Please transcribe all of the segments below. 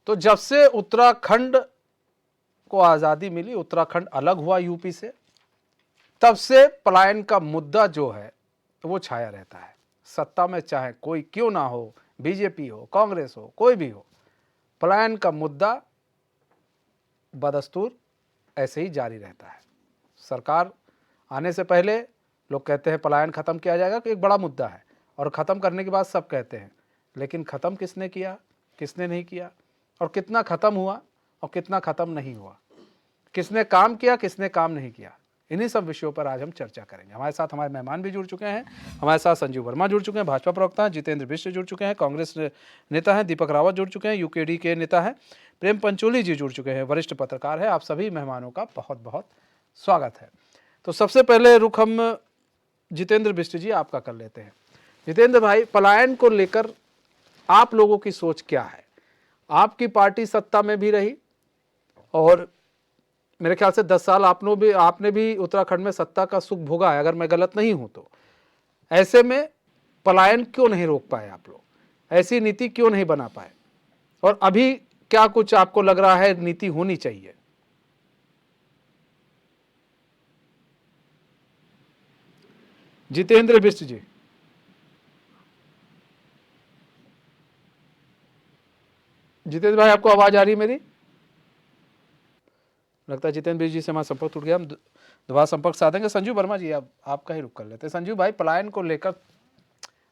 तो जब से उत्तराखंड को आज़ादी मिली, उत्तराखंड अलग हुआ यूपी से, तब से पलायन का मुद्दा जो है वो छाया रहता है। सत्ता में चाहे कोई क्यों ना हो, बीजेपी हो, कांग्रेस हो, कोई भी हो, पलायन का मुद्दा बदस्तूर ऐसे ही जारी रहता है। सरकार आने से पहले लोग कहते हैं पलायन खत्म किया जाएगा, कि एक बड़ा मुद्दा है, और ख़त्म करने के बाद सब कहते हैं, लेकिन ख़त्म किसने किया, किसने नहीं किया, और कितना ख़त्म हुआ और कितना ख़त्म नहीं हुआ, किसने काम किया, किसने काम नहीं किया, इन्हीं सब विषयों पर आज हम चर्चा करेंगे। हमारे साथ हमारे मेहमान भी जुड़ चुके हैं। हमारे साथ संजीव वर्मा जुड़ चुके हैं, भाजपा प्रवक्ता हैं, जितेंद्र बिष्ट जुड़ चुके हैं, कांग्रेस नेता हैं, दीपक रावत जुड़ चुके हैं, यूकेडी के नेता हैं, प्रेम पंचोली जी जुड़ चुके हैं, वरिष्ठ पत्रकार है। आप सभी मेहमानों का बहुत बहुत स्वागत है। तो सबसे पहले रुख हम जितेंद्र बिष्ट जी आपका कर लेते हैं। जितेंद्र भाई, पलायन को लेकर आप लोगों की सोच क्या है? आपकी पार्टी सत्ता में भी रही और मेरे ख्याल से 10 साल आपने भी उत्तराखंड में सत्ता का सुख भोगा है, अगर मैं गलत नहीं हूं तो। ऐसे में पलायन क्यों नहीं रोक पाए आप लोग? ऐसी नीति क्यों नहीं बना पाए? और अभी क्या कुछ आपको लग रहा है नीति होनी चाहिए? जितेंद्र बिष्ट जी। जितेंद्र भाई, आपको आवाज आ रही है मेरी? लगता है जितेंद्र बिष्ट जी से हमारा संपर्क टूट गया। हम दोबारा संपर्क साधेंगे। संजीव वर्मा जी, अब आपका ही रुख कर लेते हैं। संजीव भाई, पलायन को लेकर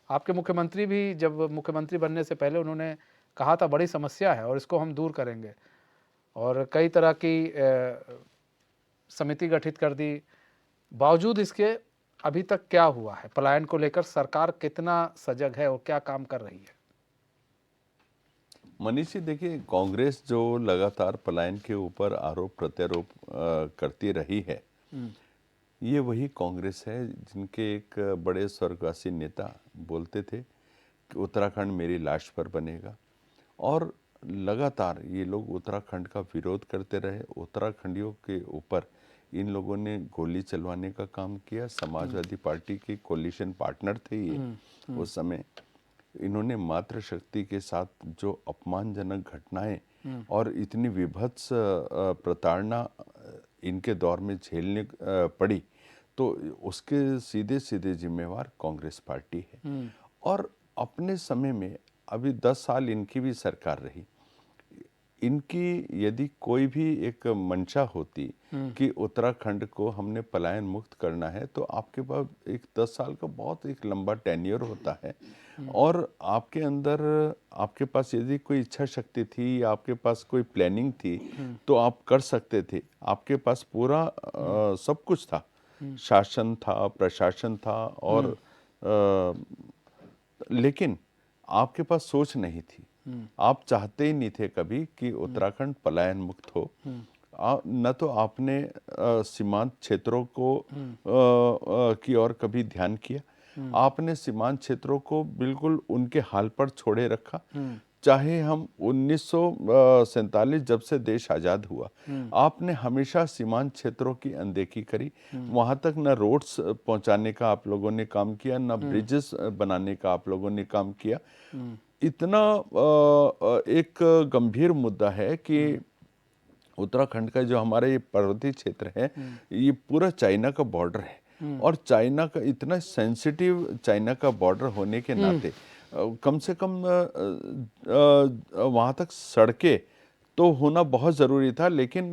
आपके मुख्यमंत्री भी जब मुख्यमंत्री बनने से पहले उन्होंने कहा था बड़ी समस्या है और इसको हम दूर करेंगे, और कई तरह की समिति गठित कर दी। बावजूद इसके अभी तक क्या हुआ है? पलायन को लेकर सरकार कितना सजग है और क्या काम कर रही है? मनीष जी, देखिए, कांग्रेस जो लगातार पलायन के ऊपर आरोप प्रत्यारोप करती रही है, ये वही कांग्रेस है जिनके एक बड़े स्वर्गवासी नेता बोलते थे कि उत्तराखंड मेरी लाश पर बनेगा, और लगातार ये लोग उत्तराखंड का विरोध करते रहे। उत्तराखंडियों के ऊपर इन लोगों ने गोली चलवाने का काम किया। समाजवादी पार्टी के कोलिशन पार्टनर थे ये उस समय। इन्होंने मातृशक्ति के साथ जो अपमानजनक घटनाएं और इतनी विभत्स प्रताड़ना इनके दौर में झेलने पड़ी, तो उसके सीधे सीधे जिम्मेवार कांग्रेस पार्टी है। और अपने समय में अभी 10 साल इनकी भी सरकार रही। इनकी यदि कोई भी एक मंशा होती कि उत्तराखंड को हमने पलायन मुक्त करना है, तो आपके पास एक 10 साल का बहुत एक लंबा टेन्योर होता है, और आपके अंदर आपके पास यदि कोई इच्छा शक्ति थी या आपके पास कोई प्लानिंग थी तो आप कर सकते थे। आपके पास पूरा सब कुछ था, शासन था, प्रशासन था, और लेकिन आपके पास सोच नहीं थी। आप चाहते ही नहीं थे कभी कि उत्तराखंड पलायन मुक्त हो। न तो आपने सीमांत क्षेत्रों को की ओर कभी ध्यान किया। आपने सीमांत क्षेत्रों को बिल्कुल उनके हाल पर छोड़े रखा। चाहे हम 1947 जब से देश आज़ाद हुआ, आपने हमेशा सीमांत क्षेत्रों की अनदेखी करी। वहाँ तक न रोड्स पहुँचाने का आप लोगों ने काम किया, न ब्रिजेस बनाने का आप लोगों ने काम किया। इतना एक गंभीर मुद्दा है कि उत्तराखंड का जो हमारा ये पर्वतीय क्षेत्र है, ये पूरा चाइना का बॉर्डर है, और चाइना का इतना सेंसिटिव चाइना का बॉर्डर होने के नाते कम से कम वहाँ तक सड़कें तो होना बहुत ज़रूरी था। लेकिन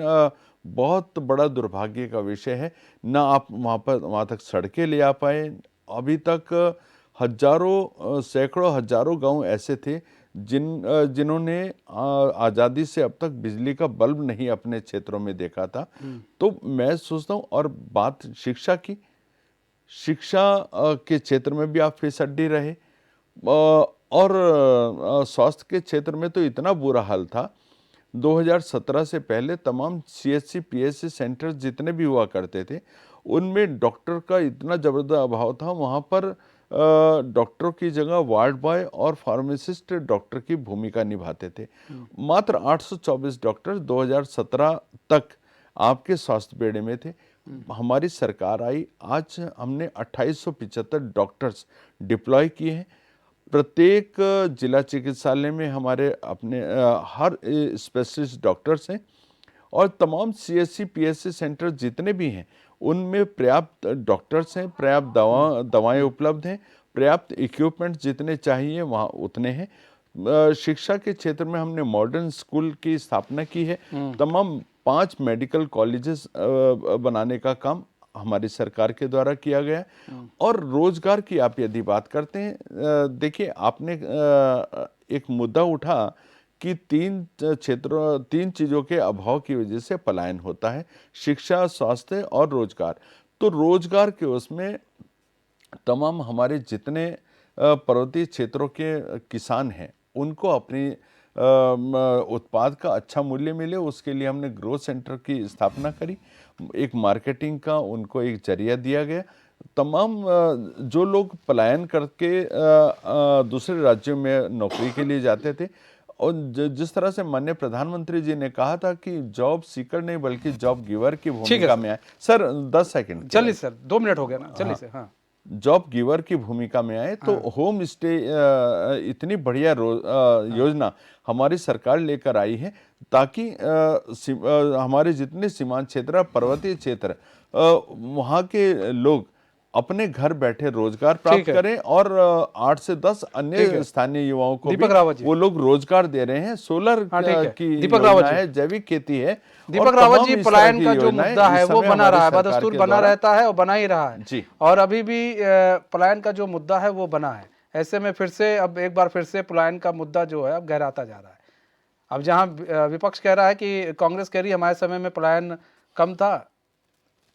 बहुत बड़ा दुर्भाग्य का विषय है, ना आप वहाँ तक सड़कें ले आ पाए। अभी तक हजारों सैकड़ों हजारों गांव ऐसे थे जिन्होंने आज़ादी से अब तक बिजली का बल्ब नहीं अपने क्षेत्रों में देखा था। तो मैं सोचता हूँ, और बात शिक्षा की, शिक्षा के क्षेत्र में भी आप फिसड्डी रहे, और स्वास्थ्य के क्षेत्र में तो इतना बुरा हाल था। 2017 से पहले तमाम CHC PHC सेंटर्स जितने भी हुआ करते थे, उनमें डॉक्टर का इतना ज़बरदस्त अभाव था। वहाँ पर डॉक्टरों की जगह वार्ड बॉय और फार्मासिस्ट डॉक्टर की भूमिका निभाते थे। मात्र 824 डॉक्टर 2017 तक आपके स्वास्थ्य बेड़े में थे। हमारी सरकार आई, आज हमने 2875 डॉक्टर्स डिप्लॉय किए हैं। प्रत्येक जिला चिकित्सालय में हमारे अपने हर स्पेशलिस्ट डॉक्टर्स हैं और तमाम सीएससी पीएससी सेंटर जितने भी हैं उनमें पर्याप्त डॉक्टर्स हैं, पर्याप्त दवाएं उपलब्ध हैं, पर्याप्त इक्विपमेंट जितने चाहिए वहाँ उतने हैं। शिक्षा के क्षेत्र में हमने मॉडर्न स्कूल की स्थापना की है। तमाम 5 मेडिकल कॉलेजेस बनाने का काम हमारी सरकार के द्वारा किया गया है। और रोजगार की आप यदि बात करते हैं, देखिए आपने एक मुद्दा उठा कि 3 चीजों के अभाव की वजह से पलायन होता है, शिक्षा, स्वास्थ्य और रोजगार। तो रोजगार के उसमें तमाम हमारे जितने पर्वतीय क्षेत्रों के किसान हैं उनको अपनी उत्पाद का अच्छा मूल्य मिले, उसके लिए हमने ग्रोथ सेंटर की स्थापना करी। एक मार्केटिंग का उनको एक जरिया दिया गया। तमाम जो लोग पलायन करके दूसरे राज्यों में नौकरी के लिए जाते थे, और जिस तरह से माननीय प्रधानमंत्री जी ने कहा था कि जॉब सीकर नहीं बल्कि जॉब गिवर की भूमिका में आए। सर 10 सेकंड चलिए सर, 2 मिनट हो गया ना, चलिए सर। हाँ, जॉब गिवर की भूमिका में आए तो होम स्टे इतनी बढ़िया योजना हमारी सरकार लेकर आई है ताकि हमारे जितने सीमांत क्षेत्र, पर्वतीय क्षेत्र, वहाँ के लोग अपने घर बैठे रोजगार प्राप्त करें और 8 से 10 अन्य स्थानीय युवाओं को भी वो लोग रोजगार दे रहे हैं। सोलर की योजना है, जैविक खेती है। दीपक रावत जी, पलायन का जो मुद्दा है वो बना रहा है, बदस्तूर बना रहता है और बना ही रहा है जी। और अभी भी पलायन का जो मुद्दा है वो बना है। ऐसे में फिर से अब एक बार फिर से पलायन का मुद्दा जो है अब गहराता जा रहा है। अब जहां विपक्ष कह रहा है कि कांग्रेस कह रही है हमारे समय में पलायन कम था,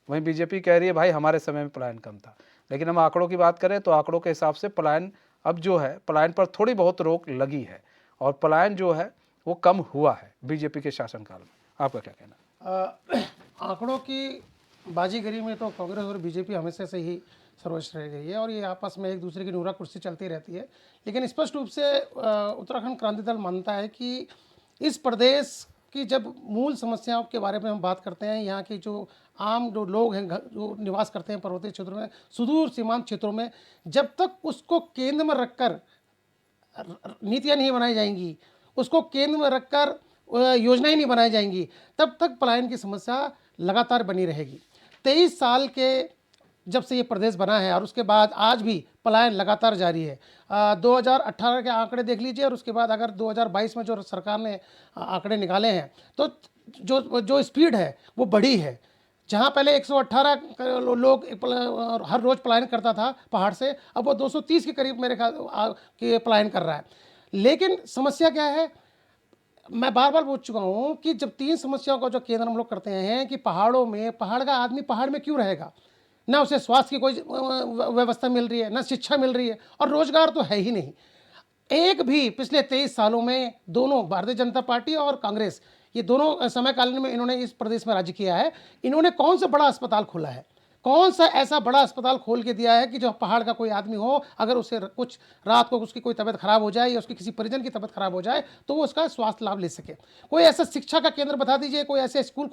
वहीं बीजेपी कह रही है भाई हमारे समय में पलायन कम था। लेकिन हम आंकड़ों की बात करें तो आंकड़ों के हिसाब से पलायन अब जो है, पलायन पर थोड़ी बहुत रोक लगी है और पलायन जो है वो कम हुआ है बीजेपी के शासनकाल में। आपका क्या कहना? आंकड़ों की बाजीगरी में तो कांग्रेस और बीजेपी हमेशा से ही सर्वश्रेष्ठ रह गई है और ये आपस में एक दूसरे की नूरा कुर्सी चलती रहती है। लेकिन स्पष्ट रूप से उत्तराखंड क्रांति दल मानता है कि इस प्रदेश की जब मूल समस्याओं के बारे में हम बात करते हैं, यहाँ के जो आम जो लोग हैं जो निवास करते हैं पर्वतीय क्षेत्रों में, सुदूर सीमांत क्षेत्रों में, जब तक उसको केंद्र में रखकर नीतियाँ नहीं बनाई जाएंगी, उसको केंद्र में रखकर योजनाएं नहीं बनाई जाएंगी, तब तक पलायन की समस्या लगातार बनी रहेगी। 23 साल के जब से ये प्रदेश बना है और उसके बाद आज भी पलायन लगातार जारी है। 2018 के आंकड़े देख लीजिए और उसके बाद अगर 2022 में जो सरकार ने आंकड़े निकाले हैं तो जो स्पीड है वो बढ़ी है। जहाँ पहले 118 लोग हर रोज़ पलायन करता था पहाड़ से, अब वो 230 के करीब मेरे ख्याल के पलायन कर रहा है। लेकिन समस्या क्या है, मैं बार बार बोल चुका हूँ कि जब 3 समस्याओं का जो केंद्र हम लोग करते हैं कि पहाड़ों में, पहाड़ का आदमी पहाड़ में क्यों रहेगा, ना उसे स्वास्थ्य की कोई व्यवस्था मिल रही है, ना शिक्षा मिल रही है और रोजगार तो है ही नहीं। एक भी पिछले 23 सालों में दोनों भारतीय जनता पार्टी और कांग्रेस, ये दोनों समयकालीन में इन्होंने इस प्रदेश में राज्य किया है, इन्होंने कौन सा बड़ा अस्पताल खोला है, कौन सा ऐसा बड़ा अस्पताल खोल के दिया है कि जो पहाड़ का कोई आदमी हो, अगर उसे कुछ रात को उसकी कोई तबीयत खराब हो जाए या उसकी किसी परिजन की तबीयत खराब हो जाए तो वो उसका स्वास्थ्य लाभ ले सके। कोई ऐसा शिक्षा का केंद्र बता दीजिए, कोई ऐसे स्कूल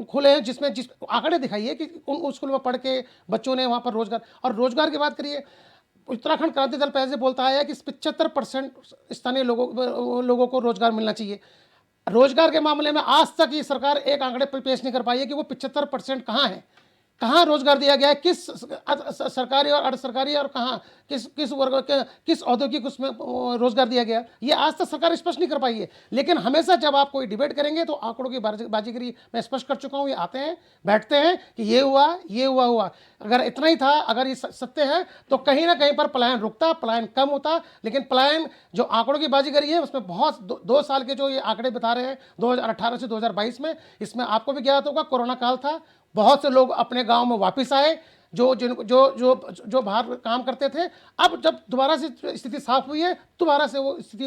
खुले हैं जिसमें जिस आंकड़े दिखाइए कि उन स्कूल में पढ़ के बच्चों ने वहाँ पर रोजगार। और रोजगार की बात करिए, उत्तराखंड क्रांति दल पहले से बोलता है कि 75% स्थानीय लोगों को रोजगार मिलना चाहिए। रोजगार के मामले में आज तक ये सरकार एक आंकड़े पर पेश नहीं कर पाई है कि वो 75% कहाँ है, कहाँ रोजगार दिया गया है, किस सरकारी और अर्ध सरकारी और कहाँ किस वर्ग के किस औद्योगिक उसमें रोजगार दिया गया, ये आज तक सरकार स्पष्ट नहीं कर पाई है। लेकिन हमेशा जब आप कोई डिबेट करेंगे तो आंकड़ों की बाजीगरी मैं स्पष्ट कर चुका हूँ, ये आते हैं बैठते हैं कि ये हुआ। अगर इतना ही था, अगर ये सत्य है तो कहीं ना कहीं पर पलायन रुकता, पलायन कम होता। लेकिन पलायन जो आंकड़ों की बाजीगरी है उसमें बहुत 2 साल के जो ये आंकड़े बता रहे हैं 2018 से 2022 में, इसमें आपको भी ज्ञात होगा कोरोना काल था, बहुत से लोग अपने गांव में वापस आए जो बाहर काम करते थे। अब जब दोबारा से स्थिति साफ हुई है, दोबारा से वो स्थिति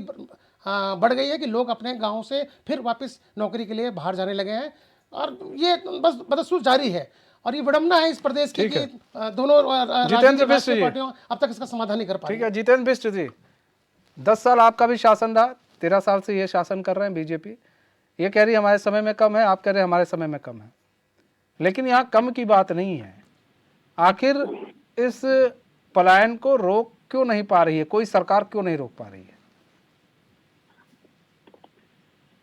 बढ़ गई है कि लोग अपने गांव से फिर वापस नौकरी के लिए बाहर जाने लगे हैं और ये बस बदस्तूर जारी है। और ये विडंबना है इस प्रदेश की कि दोनों राजनीतिक पार्टियों अब तक इसका समाधान नहीं कर पाई। ठीक है जितेंद्र बिष्ट जी, 10 साल आपका भी शासन रहा, 13 साल से ये शासन कर रहे हैं बीजेपी। ये कह रही है हमारे समय में कम है, आप कह रहे हैं हमारे समय में कम है। लेकिन यहाँ कम की बात नहीं है, आखिर इस पलायन को रोक क्यों नहीं पा रही है, कोई सरकार क्यों नहीं रोक पा रही है?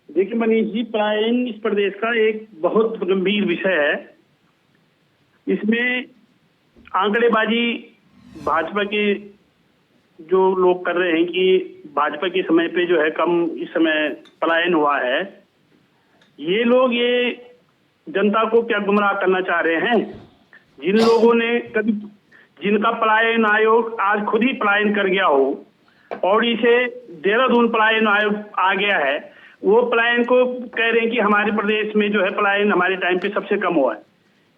देखिए मनीष जी, पलायन इस प्रदेश का एक बहुत गंभीर विषय है। इसमें आंकड़ेबाजी भाजपा के जो लोग कर रहे हैं कि भाजपा के समय पे जो है कम इस समय पलायन हुआ है, ये लोग ये जनता को क्या गुमराह करना चाह रहे हैं? जिन लोगों ने कभी, जिनका पलायन आयोग आज खुद ही पलायन कर गया हो, पौड़ी से देहरादून पलायन आयोग आ गया है, वो पलायन को कह रहे हैं कि हमारे प्रदेश में जो है पलायन हमारे टाइम पे सबसे कम हुआ है।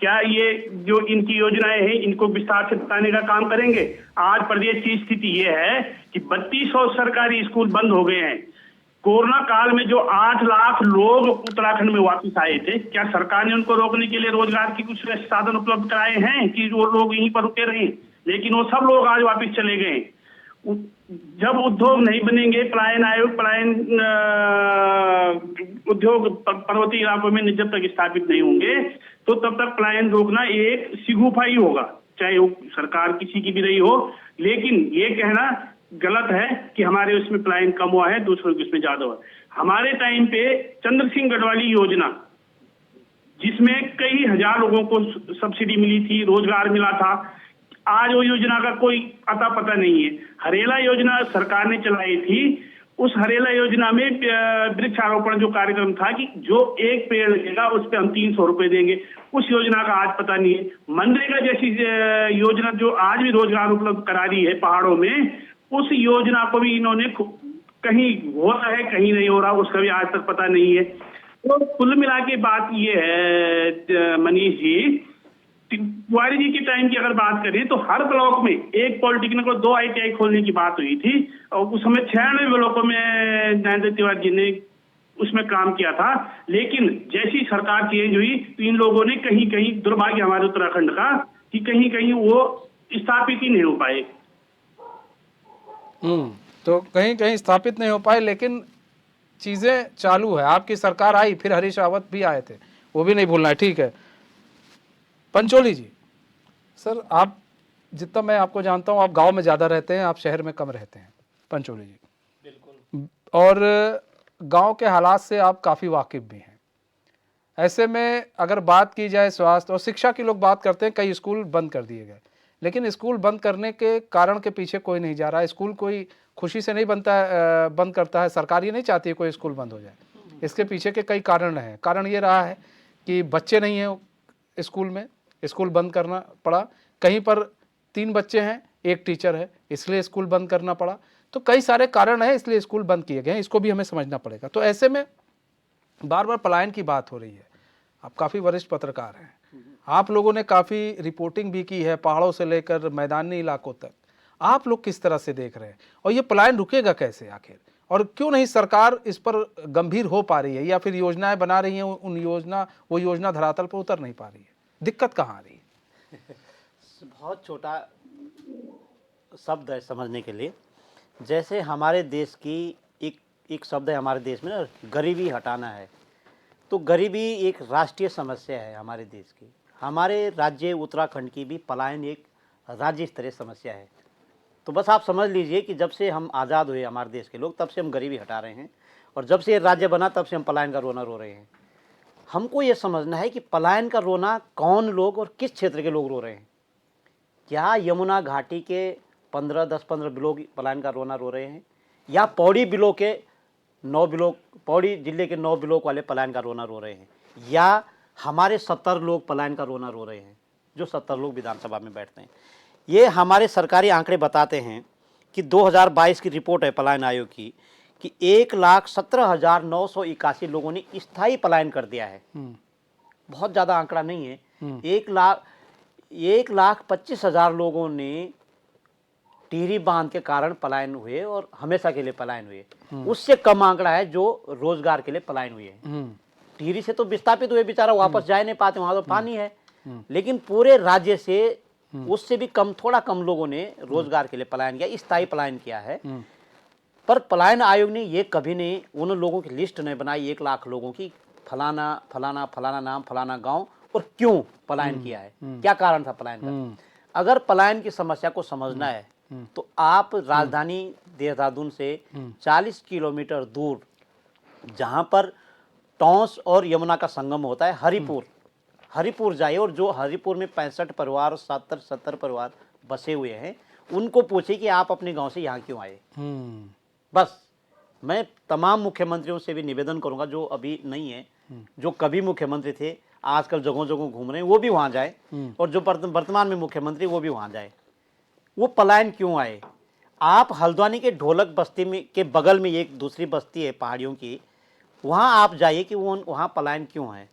क्या ये जो इनकी योजनाएं हैं इनको विस्तार से बताने का काम करेंगे? आज प्रदेश की स्थिति ये है कि 3200 सरकारी स्कूल बंद हो गए हैं। कोरोना काल में जो 8 लाख लोग उत्तराखंड में वापस आए थे, क्या सरकार ने उनको रोकने के लिए रोजगार की कुछ साधन उपलब्ध कराए हैं कि वो लोग यहीं पर रुके रहे? लेकिन वो सब लोग आज वापस चले गए। जब उद्योग नहीं बनेंगे, पलायन आयोग पलायन उद्योग पर्वतीय इलाकों में जब तक स्थापित नहीं होंगे तो तब तक पलायन रोकना एक सिगुफा ही होगा, चाहे वो सरकार किसी की भी रही हो। लेकिन ये कहना गलत है कि हमारे उसमें पलायन कम हुआ है, दूसरों के उसमें ज्यादा हुआ है। हमारे टाइम पे चंद्र सिंह गढ़वाली योजना, जिसमें कई हजार लोगों को सब्सिडी मिली थी, रोजगार मिला था, आज वो योजना का कोई अता पता नहीं है। हरेला योजना सरकार ने चलाई थी, उस हरेला योजना में वृक्षारोपण जो कार्यक्रम था कि जो एक पेड़ लगेगा उस पर हम 300 रुपए देंगे, उस योजना का आज पता नहीं है। मनरेगा जैसी योजना जो आज भी रोजगार उपलब्ध करा रही है पहाड़ों में, उस योजना को भी इन्होंने कहीं हो रहा है कहीं नहीं हो रहा, उसका भी आज तक पता नहीं है। तो कुल मिला के बात ये है मनीष जी, तिवारी जी के टाइम की अगर बात करें तो हर ब्लॉक में एक पॉलिटेक्निक और 2 ITI खोलने की बात हुई थी, और उस समय 96 ब्लॉकों में नरेंद्र तिवारी जी ने उसमें काम किया था। लेकिन जैसी सरकार चेंज हुई तो इन लोगों ने कहीं कहीं, दुर्भाग्य हमारे उत्तराखंड का, कि कहीं कहीं वो स्थापित ही नहीं हो पाए। तो कहीं कहीं स्थापित नहीं हो पाए, लेकिन चीज़ें चालू है। आपकी सरकार आई, फिर हरीश रावत भी आए थे, वो भी नहीं भूलना है, ठीक है। पंचोली जी, सर आप, जितना मैं आपको जानता हूँ, आप गांव में ज़्यादा रहते हैं, आप शहर में कम रहते हैं। पंचोली जी, बिल्कुल, और गांव के हालात से आप काफ़ी वाकिफ़ भी हैं। ऐसे में अगर बात की जाए स्वास्थ्य और शिक्षा की, लोग बात करते हैं कई स्कूल बंद कर दिए गए, लेकिन स्कूल बंद करने के कारण के पीछे कोई नहीं जा रहा है। स्कूल कोई खुशी से नहीं बंद करता है, सरकार ये नहीं चाहती है कोई स्कूल बंद हो जाए। इसके पीछे के कई कारण हैं। कारण ये रहा है कि बच्चे नहीं हैं स्कूल में, स्कूल बंद करना पड़ा। कहीं पर 3 बच्चे हैं, 1 टीचर है, इसलिए स्कूल बंद करना पड़ा। तो कई सारे कारण हैं, इसलिए स्कूल बंद किए गए हैं, इसको भी हमें समझना पड़ेगा। तो ऐसे में बार बार पलायन की बात हो रही है। आप काफ़ी वरिष्ठ पत्रकार हैं, आप लोगों ने काफ़ी रिपोर्टिंग भी की है, पहाड़ों से लेकर मैदानी इलाकों तक। आप लोग किस तरह से देख रहे हैं, और ये पलायन रुकेगा कैसे आखिर, और क्यों नहीं सरकार इस पर गंभीर हो पा रही है, या फिर योजनाएं बना रही हैं, वो योजना धरातल पर उतर नहीं पा रही है? दिक्कत कहाँ आ रही है? बहुत छोटा शब्द है समझने के लिए। जैसे हमारे देश की एक शब्द है हमारे देश में ना, गरीबी हटाना है। तो गरीबी एक राष्ट्रीय समस्या है हमारे देश की। हमारे राज्य उत्तराखंड की भी पलायन एक राज्य स्तरीय समस्या है। तो बस आप समझ लीजिए कि जब से हम आज़ाद हुए हमारे देश के लोग, तब से हम गरीबी हटा रहे हैं, और जब से ये राज्य बना तब से हम पलायन का रोना रो रहे हैं। हमको ये समझना है कि पलायन का रोना कौन लोग और किस क्षेत्र के लोग रो रहे हैं। क्या यमुना घाटी के 10-15 ब्लॉक पलायन का रोना रो रहे हैं, या पौड़ी ब्लॉक के 9 ब्लॉक, पौड़ी जिले के 9 ब्लॉक वाले पलायन का रोना रो रहे हैं, या हमारे 70 लोग पलायन का रोना रो रहे हैं, जो 70 लोग विधानसभा में बैठते हैं? ये हमारे सरकारी आंकड़े बताते हैं कि 2022 की रिपोर्ट है पलायन आयोग की, कि 1,17,981 लोगों ने स्थायी पलायन कर दिया है। बहुत ज़्यादा आंकड़ा नहीं है। 1,25,000 लोगों ने टिहरी बांध के कारण पलायन हुए और हमेशा के लिए पलायन हुए। उससे कम आंकड़ा है जो रोजगार के लिए पलायन हुए हैं। टिहरी से तो विस्थापित हुए, बेचारा वापस जा नहीं पाते, वहां तो पानी है। लेकिन पूरे राज्य से उससे भी कम, थोड़ा कम लोगों ने रोजगार के लिए पलायन किया, स्थायी पलायन किया है। पर पलायन आयोग ने ये कभी नहीं, उन लोगों की लिस्ट नहीं बनाई 1 लाख लोगों की, फलाना फलाना फलाना नाम, फलाना गांव, और क्यों पलायन किया है, क्या कारण था पलायन का। अगर पलायन की समस्या को समझना है तो आप राजधानी देहरादून से 40 किलोमीटर दूर जहां पर टॉन्स और यमुना का संगम होता है, हरिपुर जाइए, और जो हरिपुर में 65 परिवार और 70 परिवार बसे हुए हैं, उनको पूछिए कि आप अपने गांव से यहाँ क्यों आए। बस मैं तमाम मुख्यमंत्रियों से भी निवेदन करूंगा जो अभी नहीं है, जो कभी मुख्यमंत्री थे, आजकल जगहों जगहों घूम रहे हैं, वो भी वहां जाए, और जो वर्तमान में मुख्यमंत्री वो भी वहां जाए। वो पलायन क्यों आए? आप हल्द्वानी के ढोलक बस्ती में के बगल में एक दूसरी बस्ती है पहाड़ियों की, वहां आप जाइए कि वो वहां पलायन क्यों है।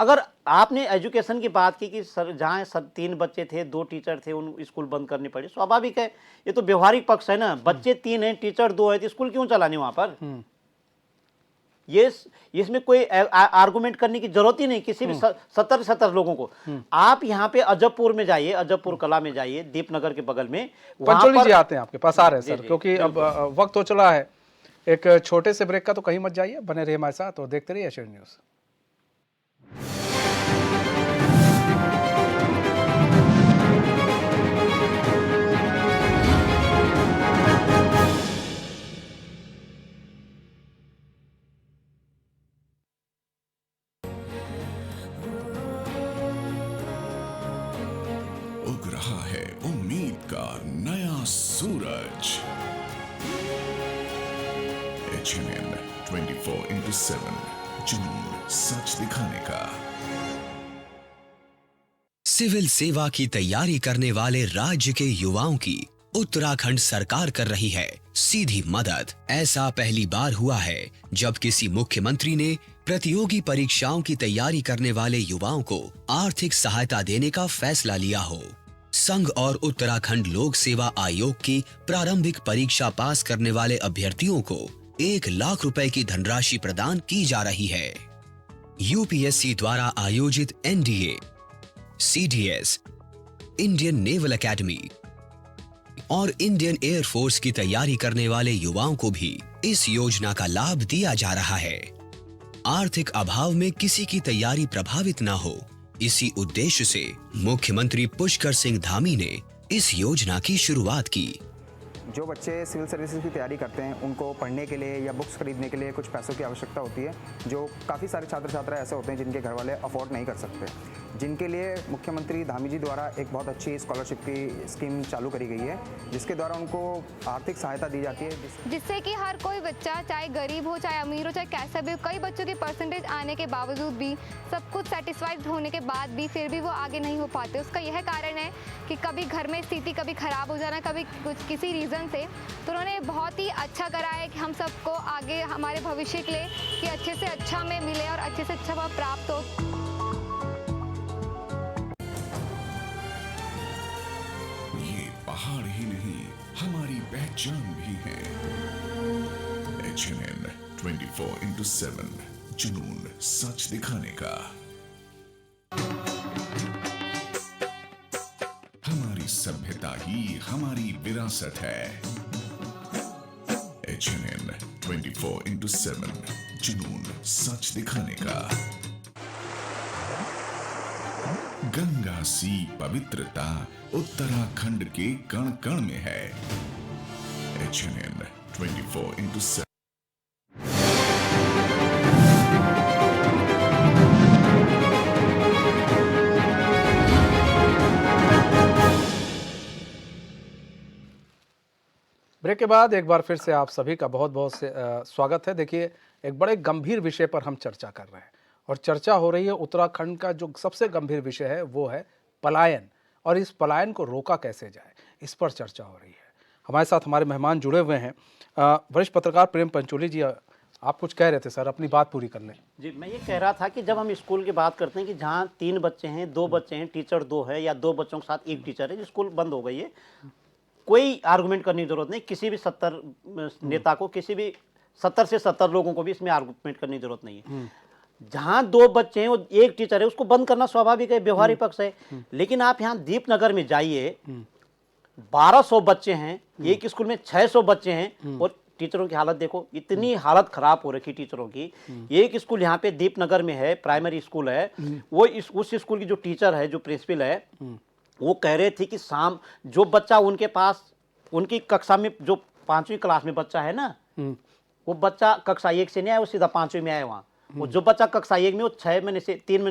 अगर आपने एजुकेशन की बात की कि सर जहाँ 3 बच्चे थे, 2 टीचर थे, उन स्कूल बंद करनी पड़ी, स्वाभाविक है, ये तो व्यवहारिक पक्ष है ना। बच्चे 3 हैं, टीचर 2 है, तो स्कूल क्यों चलाने वहां पर? ये इसमें कोई आर्गुमेंट करने की जरूरत ही नहीं किसी भी 70 लोगों को। आप यहाँ पे अजबपुर में जाइए, अजबपुर कला में जाइए, दीपनगर के बगल में, पंचोली जी आते हैं आपके पास, आ रहे हैं सर, जी, क्योंकि अब वक्त हो चला है। एक छोटे से ब्रेक का, तो कहीं मत जाइए, बने रहिए हमारे साथ और देखते रहिए एशियन न्यूज़। उग रहा है उम्मीद का नया सूरज। HNN 24/7, जुनून सच दिखाने का। सिविल सेवा की तैयारी करने वाले राज्य के युवाओं की उत्तराखंड सरकार कर रही है सीधी मदद। ऐसा पहली बार हुआ है जब किसी मुख्यमंत्री ने प्रतियोगी परीक्षाओं की तैयारी करने वाले युवाओं को आर्थिक सहायता देने का फैसला लिया हो। संघ और उत्तराखंड लोक सेवा आयोग की प्रारंभिक परीक्षा पास करने वाले अभ्यर्थियों को 1 लाख रुपए की धनराशि प्रदान की जा रही है। यूपीएससी द्वारा आयोजित NDA, CDS, Indian naval academy और इंडियन एयरफोर्स की तैयारी करने वाले युवाओं को भी इस योजना का लाभ दिया जा रहा है। आर्थिक अभाव में किसी की तैयारी प्रभावित न हो, इसी उद्देश्य से मुख्यमंत्री पुष्कर सिंह धामी ने इस योजना की शुरुआत की। जो बच्चे सिविल सर्विसेज की तैयारी करते हैं उनको पढ़ने के लिए या बुक्स खरीदने के लिए कुछ पैसों की आवश्यकता होती है, जो काफ़ी सारे छात्र छात्रा ऐसे होते हैं जिनके घर वाले अफोर्ड नहीं कर सकते, जिनके लिए मुख्यमंत्री धामी जी द्वारा एक बहुत अच्छी स्कॉलरशिप की स्कीम चालू करी गई है, जिसके द्वारा उनको आर्थिक सहायता दी जाती है, जिससे कि हर कोई बच्चा, चाहे गरीब हो, चाहे अमीर हो, चाहे कैसा भी हो, कई बच्चों की परसेंटेज आने के बावजूद भी, सब कुछ सेटिस्फाइड होने के बाद भी फिर भी वो आगे नहीं हो पाते। उसका यह कारण है कि कभी घर में स्थिति कभी खराब हो जाना, कभी कुछ किसी रीज़न से। तो उन्होंने बहुत ही अच्छा करा है कि हम सबको आगे हमारे भविष्य के लिए कि अच्छे से अच्छा में मिले और अच्छे से अच्छा वह प्राप्त हो। ये पहाड़ ही नहीं, हमारी पहचान भी है। HNN 24/7, जुनून सच दिखाने का। हमारी सभ्यता ही हमारी विरासत है। HNN 24/7, जुनून सच दिखाने का। गंगा सी पवित्रता उत्तराखंड के कण कण में है। HNN 24/7। ब्रेक के बाद एक बार फिर से आप सभी का बहुत बहुत स्वागत है। देखिए, एक बड़े गंभीर विषय पर हम चर्चा कर रहे हैं और चर्चा हो रही है उत्तराखंड का जो सबसे गंभीर विषय है वो है पलायन, और इस पलायन को रोका कैसे जाए, इस पर चर्चा हो रही है। हमारे साथ हमारे मेहमान जुड़े हुए हैं। वरिष्ठ पत्रकार प्रेम पंचोली जी, आप कुछ कह रहे थे सर, अपनी बात पूरी कर लें। जी, मैं ये कह रहा था कि जब हम स्कूल की बात करते हैं कि जहाँ 3 बच्चे हैं, 2 बच्चे हैं, टीचर 2 है, या 2 बच्चों के साथ 1 टीचर है, स्कूल बंद हो गई है, कोई आर्गुमेंट करने की जरूरत नहीं। किसी भी 70 नेता को, किसी भी 70 से 70 लोगों को भी इसमें आर्गुमेंट करने की जरूरत नहीं है। जहां 2 बच्चे हैं और 1 टीचर है, उसको बंद करना स्वाभाविक है, व्यवहारिक पक्ष है। लेकिन आप यहाँ दीपनगर में जाइए, 1200 बच्चे हैं, एक स्कूल में 600 बच्चे हैं, और टीचरों की हालत देखो, इतनी हालत खराब हो रखी टीचरों की। एक स्कूल यहाँ पे दीपनगर में है, प्राइमरी स्कूल है, वो उस स्कूल की जो टीचर है, जो प्रिंसिपल है, वो कह रहे थे कि शाम जो बच्चा उनके पास उनकी कक्षा में जो 5वीं क्लास में बच्चा है ना, वो बच्चा कक्षा 1 से नहीं आया, वो सीधा 5वीं में आया वहाँ। वो जो बच्चा कक्षा 1 में, वो 3 महीने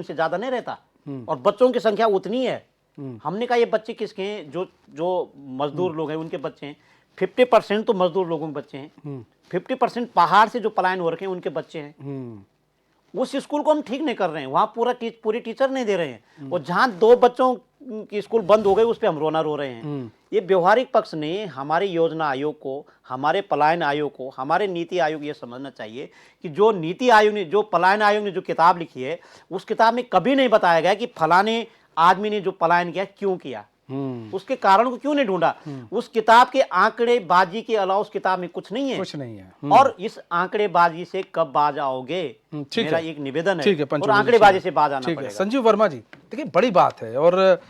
से ज़्यादा नहीं रहता, और बच्चों की संख्या उतनी है। हमने कहा ये बच्चे किसके हैं? जो मजदूर लोग हैं उनके बच्चे हैं। 50% तो मजदूर लोगों के बच्चे हैं, 50% पहाड़ से जो पलायन हो रखे हैं उनके बच्चे हैं। उस स्कूल को हम ठीक नहीं कर रहे हैं, वहाँ पूरी टीचर नहीं दे रहे हैं, और जहाँ 2 बच्चों की स्कूल बंद हो गए उस पर हम रोना रो रहे हैं। ये व्यवहारिक पक्ष ने हमारे योजना आयोग को, हमारे पलायन आयोग को, हमारे नीति आयोग ये समझना चाहिए कि जो नीति आयोग ने, जो पलायन आयोग ने जो किताब लिखी है, उस किताब में कभी नहीं बताया गया कि फलाने आदमी ने जो पलायन किया क्यों किया, उसके कारण को क्यों नहीं ढूंढा। उस किताब के आंकड़ेबाजी के अलावा उस किताब में कुछ नहीं है। और इस आंकड़ेबाजी से कब बाज आओगे, मेरा एक निवेदन है। और आंकड़ेबाजी से बाज आना पड़ेगा। संजीव वर्मा जी, देखिए बड़ी बात है, और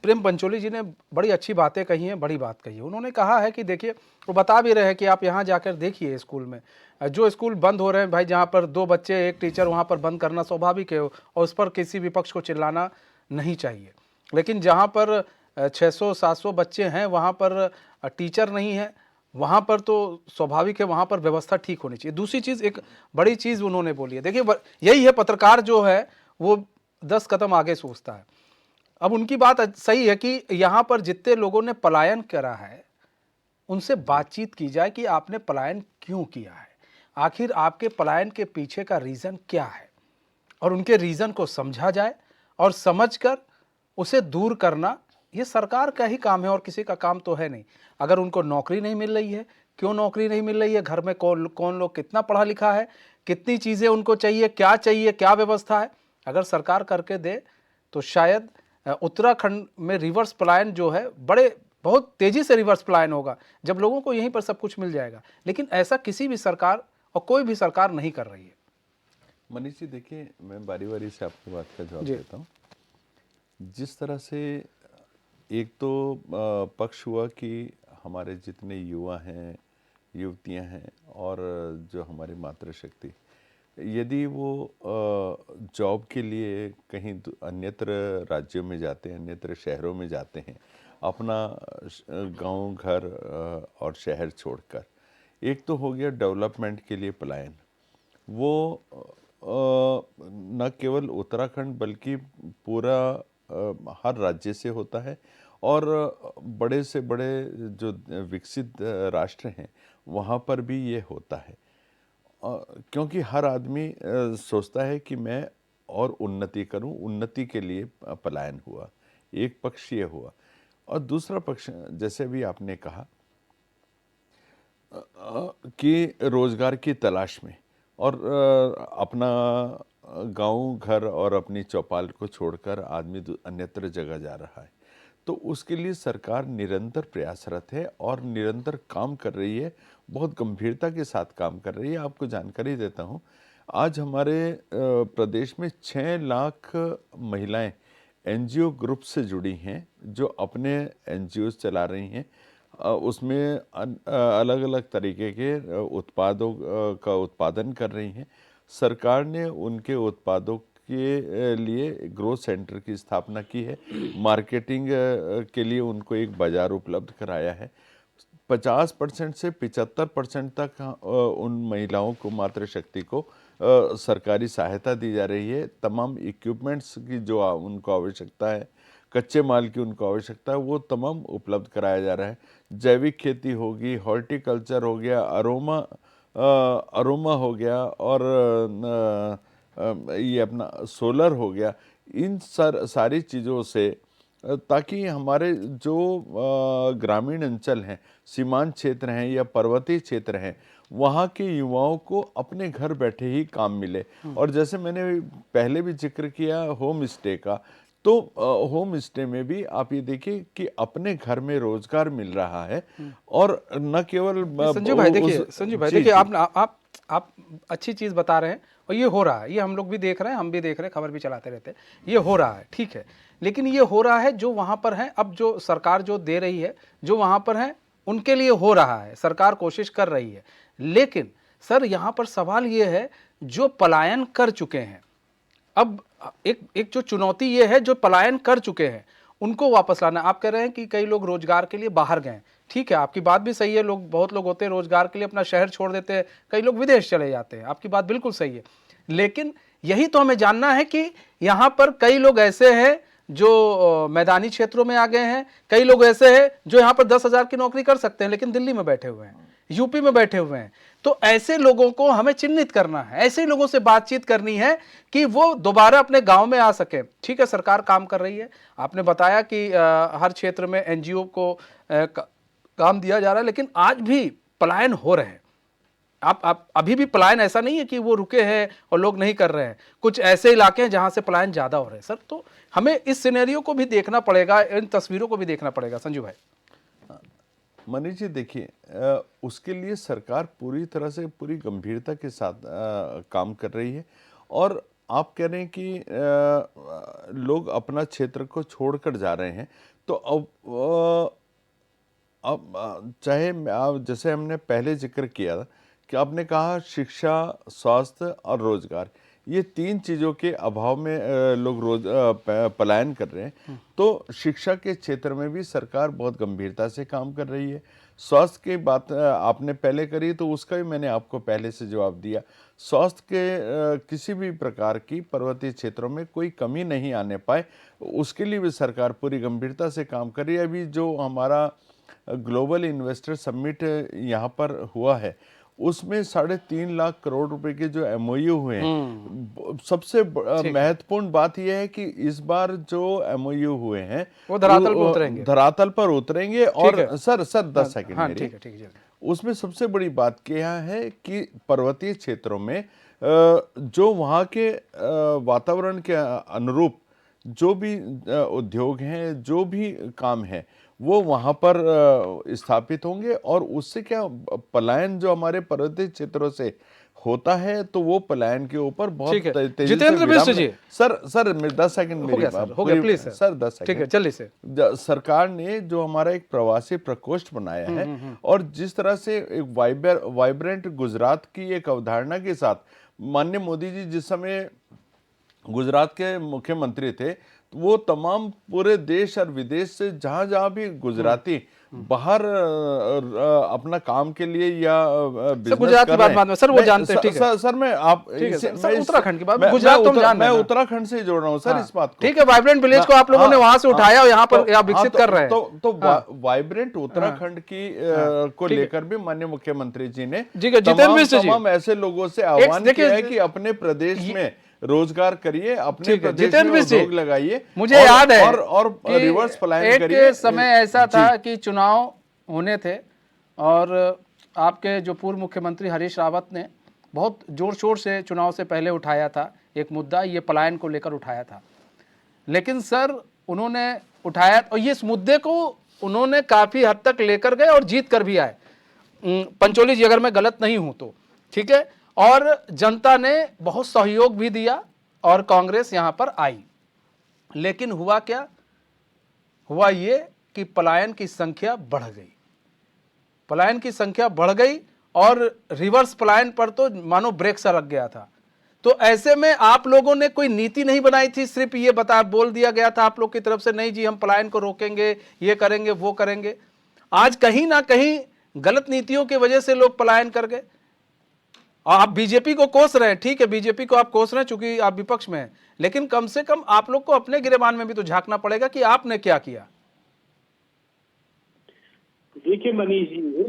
प्रेम पंचोली जी ने बड़ी अच्छी बातें कही हैं, बड़ी बात कही है। उन्होंने कहा है कि देखिए, वो बता भी रहे हैं कि आप यहाँ जाकर देखिए स्कूल में, जो स्कूल बंद हो रहे हैं भाई, जहाँ पर 2 बच्चे 1 टीचर, वहाँ पर बंद करना स्वाभाविक है, और उस पर किसी विपक्ष को चिल्लाना नहीं चाहिए। लेकिन जहाँ पर 600-700 बच्चे हैं, वहाँ पर टीचर नहीं है, वहाँ पर तो स्वाभाविक है, वहाँ पर व्यवस्था ठीक होनी चाहिए। दूसरी चीज़, एक बड़ी चीज़ उन्होंने बोली है, देखिए यही है, पत्रकार जो है वो 10 कदम आगे सोचता है। अब उनकी बात सही है कि यहाँ पर जितने लोगों ने पलायन करा है उनसे बातचीत की जाए कि आपने पलायन क्यों किया है, आखिर आपके पलायन के पीछे का रीज़न क्या है, और उनके रीज़न को समझा जाए, और समझकर उसे दूर करना ये सरकार का ही काम है, और किसी का काम तो है नहीं। अगर उनको नौकरी नहीं मिल रही है, क्यों नौकरी नहीं मिल रही है, घर में कौन लोग कितना पढ़ा लिखा है, कितनी चीज़ें उनको चाहिए, क्या व्यवस्था है, अगर सरकार करके दे तो शायद उत्तराखंड में रिवर्स पलायन जो है बहुत तेज़ी से रिवर्स पलायन होगा, जब लोगों को यहीं पर सब कुछ मिल जाएगा। लेकिन ऐसा किसी भी सरकार और कोई भी सरकार नहीं कर रही है। मनीष जी, देखिए, मैं बारी बारी से आपकी बात का जवाब देता हूँ। जिस तरह से एक तो पक्ष हुआ कि हमारे जितने युवा हैं, युवतियां हैं, और जो हमारी मातृशक्ति, यदि वो जॉब के लिए कहीं अन्यत्र राज्यों में जाते हैं, अन्यत्र शहरों में जाते हैं, अपना गांव, घर और शहर छोड़कर, एक तो हो गया डेवलपमेंट के लिए पलायन। वो न केवल उत्तराखंड बल्कि पूरा हर राज्य से होता है, और बड़े से बड़े जो विकसित राष्ट्र हैं वहाँ पर भी ये होता है, क्योंकि हर आदमी सोचता है कि मैं और उन्नति करूं, उन्नति के लिए पलायन हुआ। एक पक्ष ये हुआ, और दूसरा पक्ष, जैसे भी आपने कहा कि रोजगार की तलाश में, और अपना गांव, घर और अपनी चौपाल को छोड़कर आदमी अन्यत्र जगह जा रहा है, तो उसके लिए सरकार निरंतर प्रयासरत है और निरंतर काम कर रही है, बहुत गंभीरता के साथ काम कर रही है। आपको जानकारी देता हूँ, आज हमारे प्रदेश में 6 लाख महिलाएं एनजीओ ग्रुप से जुड़ी हैं, जो अपने एनजीओ चला रही हैं। उसमें अलग अलग तरीके के उत्पादों का उत्पादन कर रही हैं। सरकार ने उनके उत्पादों के लिए ग्रोथ सेंटर की स्थापना की है, मार्केटिंग के लिए उनको एक बाज़ार उपलब्ध कराया है। 50% से 75% तक उन महिलाओं को, मातृशक्ति को सरकारी सहायता दी जा रही है। तमाम इक्विपमेंट्स की जो उनको आवश्यकता है, कच्चे माल की उनको आवश्यकता है, वो तमाम उपलब्ध कराया जा रहा है। जैविक खेती होगी, हॉर्टिकल्चर हो गया, अरोमा हो गया, और ये अपना सोलर हो गया। इन सारी चीज़ों से, ताकि हमारे जो ग्रामीण अंचल हैं, सीमांत क्षेत्र हैं या पर्वतीय क्षेत्र हैं, वहाँ के युवाओं को अपने घर बैठे ही काम मिले। और जैसे मैंने पहले भी जिक्र किया होम स्टे का, तो होम स्टे में भी आप ये देखिए कि अपने घर में रोजगार मिल रहा है, और न केवल संजीव भाई देखिए, आप अच्छी चीज़ बता रहे हैं, और ये हो रहा है, ये हम लोग भी देख रहे हैं, हम भी देख रहे हैं, खबर भी चलाते रहते हैं, ये हो रहा है, ठीक है। लेकिन ये हो रहा है जो वहाँ पर है, अब जो सरकार जो दे रही है, जो वहाँ पर है उनके लिए हो रहा है, सरकार कोशिश कर रही है। लेकिन सर, यहाँ पर सवाल ये है, जो पलायन कर चुके हैं, अब एक जो चुनौती ये है, जो पलायन कर चुके हैं उनको वापस लाना। आप कह रहे हैं कि कई लोग रोजगार के लिए बाहर गए, ठीक है, आपकी बात भी सही है। लोग, बहुत लोग होते हैं रोजगार के लिए अपना शहर छोड़ देते हैं, कई लोग विदेश चले जाते हैं, आपकी बात बिल्कुल सही है। लेकिन यही तो हमें जानना है कि यहाँ पर कई लोग ऐसे हैं जो मैदानी क्षेत्रों में आ गए हैं, कई लोग ऐसे हैं जो यहाँ पर 10,000 की नौकरी कर सकते हैं लेकिन दिल्ली में बैठे हुए हैं, यूपी में बैठे हुए हैं। तो ऐसे लोगों को हमें चिन्हित करना है, ऐसे लोगों से बातचीत करनी है कि वो दोबारा अपने गांव में आ सके। ठीक है, सरकार काम कर रही है, आपने बताया कि हर क्षेत्र में एनजीओ को काम दिया जा रहा है, लेकिन आज भी पलायन हो रहे हैं। आप अभी भी पलायन ऐसा नहीं है कि वो रुके हैं और लोग नहीं कर रहे हैं, कुछ ऐसे इलाके हैं जहां से पलायन ज्यादा हो रहे हैं सर। तो हमें इस सिनेरियो को भी देखना पड़ेगा, इन तस्वीरों को भी देखना पड़ेगा। संजू भाई। मनीष जी देखिए, उसके लिए सरकार पूरी तरह से पूरी गंभीरता के साथ काम कर रही है। और आप कह रहे हैं कि लोग अपना क्षेत्र को छोड़कर जा रहे हैं, तो अब चाहे आप, जैसे हमने पहले जिक्र किया था कि आपने कहा शिक्षा, स्वास्थ्य और रोजगार, ये 3 चीज़ों के अभाव में लोग पलायन कर रहे हैं। तो शिक्षा के क्षेत्र में भी सरकार बहुत गंभीरता से काम कर रही है। स्वास्थ्य की बात आपने पहले करी, तो उसका भी मैंने आपको पहले से जवाब दिया। स्वास्थ्य के किसी भी प्रकार की पर्वतीय क्षेत्रों में कोई कमी नहीं आने पाए, उसके लिए भी सरकार पूरी गंभीरता से काम कर रही है। अभी जो हमारा ग्लोबल इन्वेस्टर समिट यहाँ पर हुआ है, उसमें 3.5 लाख करोड़ रुपए के जो एमओयू हुए हैं, सबसे महत्वपूर्ण बात यह है कि इस बार जो एमओयू हुए हैं वो धरातल पर उतरेंगे, धरातल पर उतरेंगे। और सर 10 सेकंड हाँ, मेरी। ठीक है। उसमें सबसे बड़ी बात क्या है कि पर्वतीय क्षेत्रों में जो वहाँ के वातावरण के अनुरूप जो भी उद्योग हैं, जो भी काम है, वो वहाँ पर स्थापित होंगे। और उससे क्या पलायन जो हमारे पर्वतीय क्षेत्रों से होता है, तो वो पलायन के ऊपर बहुत तेजी से जितेंद्र मिश्र जी। सर 10 सेकंड मेरी बात हो गया प्लीज सर 10 सेकंड। ठीक है, जल्दी से। सरकार ने जो हमारा एक प्रवासी प्रकोष्ठ बनाया है, और जिस तरह से एक वाइब्रेंट गुजरात की एक अवधारणा के साथ माननीय मोदी जी जिस समय गुजरात के मुख्यमंत्री थे, वो तमाम पूरे देश और विदेश से जहां भी गुजराती बाहर अपना काम के लिए या बिजनेस गुजरात की कर बात रहे में सर वो जानते हैं। ठीक है सर, मैं आप उत्तराखंड की बात, गुजरात तो हम जान रहे हैं, मैं उत्तराखंड से जोड़ रहा हूँ सर इस बात को। ठीक है, वाइब्रेंट विलेज को आप लोगों ने वहां से उठाया और यहाँ पर आप विकसित कर रहे हैं। तो वाइब्रेंट उत्तराखंड की को लेकर भी माननीय मुख्यमंत्री जी ने तमाम ऐसे लोगों से आह्वान किया है कि अपने प्रदेश में रोजगार करिए, अपने प्रदेश में उद्योग लगाइए। मुझे याद है और रिवर्स पलायन करिए। एक समय ऐसा था कि चुनाव होने थे और आपके जो पूर्व मुख्यमंत्री हरीश रावत ने बहुत जोर शोर से चुनाव से पहले उठाया था एक मुद्दा, ये पलायन को लेकर उठाया था। लेकिन सर उन्होंने उठाया और ये इस मुद्दे को उन्होंने काफी हद तक लेकर गए और जीत कर भी आए, पंचोली जी, अगर मैं गलत नहीं हूं तो। ठीक है, और जनता ने बहुत सहयोग भी दिया और कांग्रेस यहां पर आई। लेकिन हुआ क्या? हुआ ये कि पलायन की संख्या बढ़ गई, पलायन की संख्या बढ़ गई और रिवर्स पलायन पर तो मानो ब्रेक सा लग गया था। तो ऐसे में आप लोगों ने कोई नीति नहीं बनाई थी, सिर्फ ये बोल दिया गया था आप लोग की तरफ से, नहीं जी हम पलायन को रोकेंगे, ये करेंगे वो करेंगे। आज कहीं ना कहीं गलत नीतियों की वजह से लोग पलायन कर गए। आप बीजेपी को कोस रहे हैं, ठीक है, बीजेपी को आप कोस रहे हैं चूंकि आप विपक्ष में हैं, लेकिन कम से कम आप लोग को अपने गिरेबान में भी तो झांकना पड़ेगा कि आपने क्या किया। देखिए मनीष जी,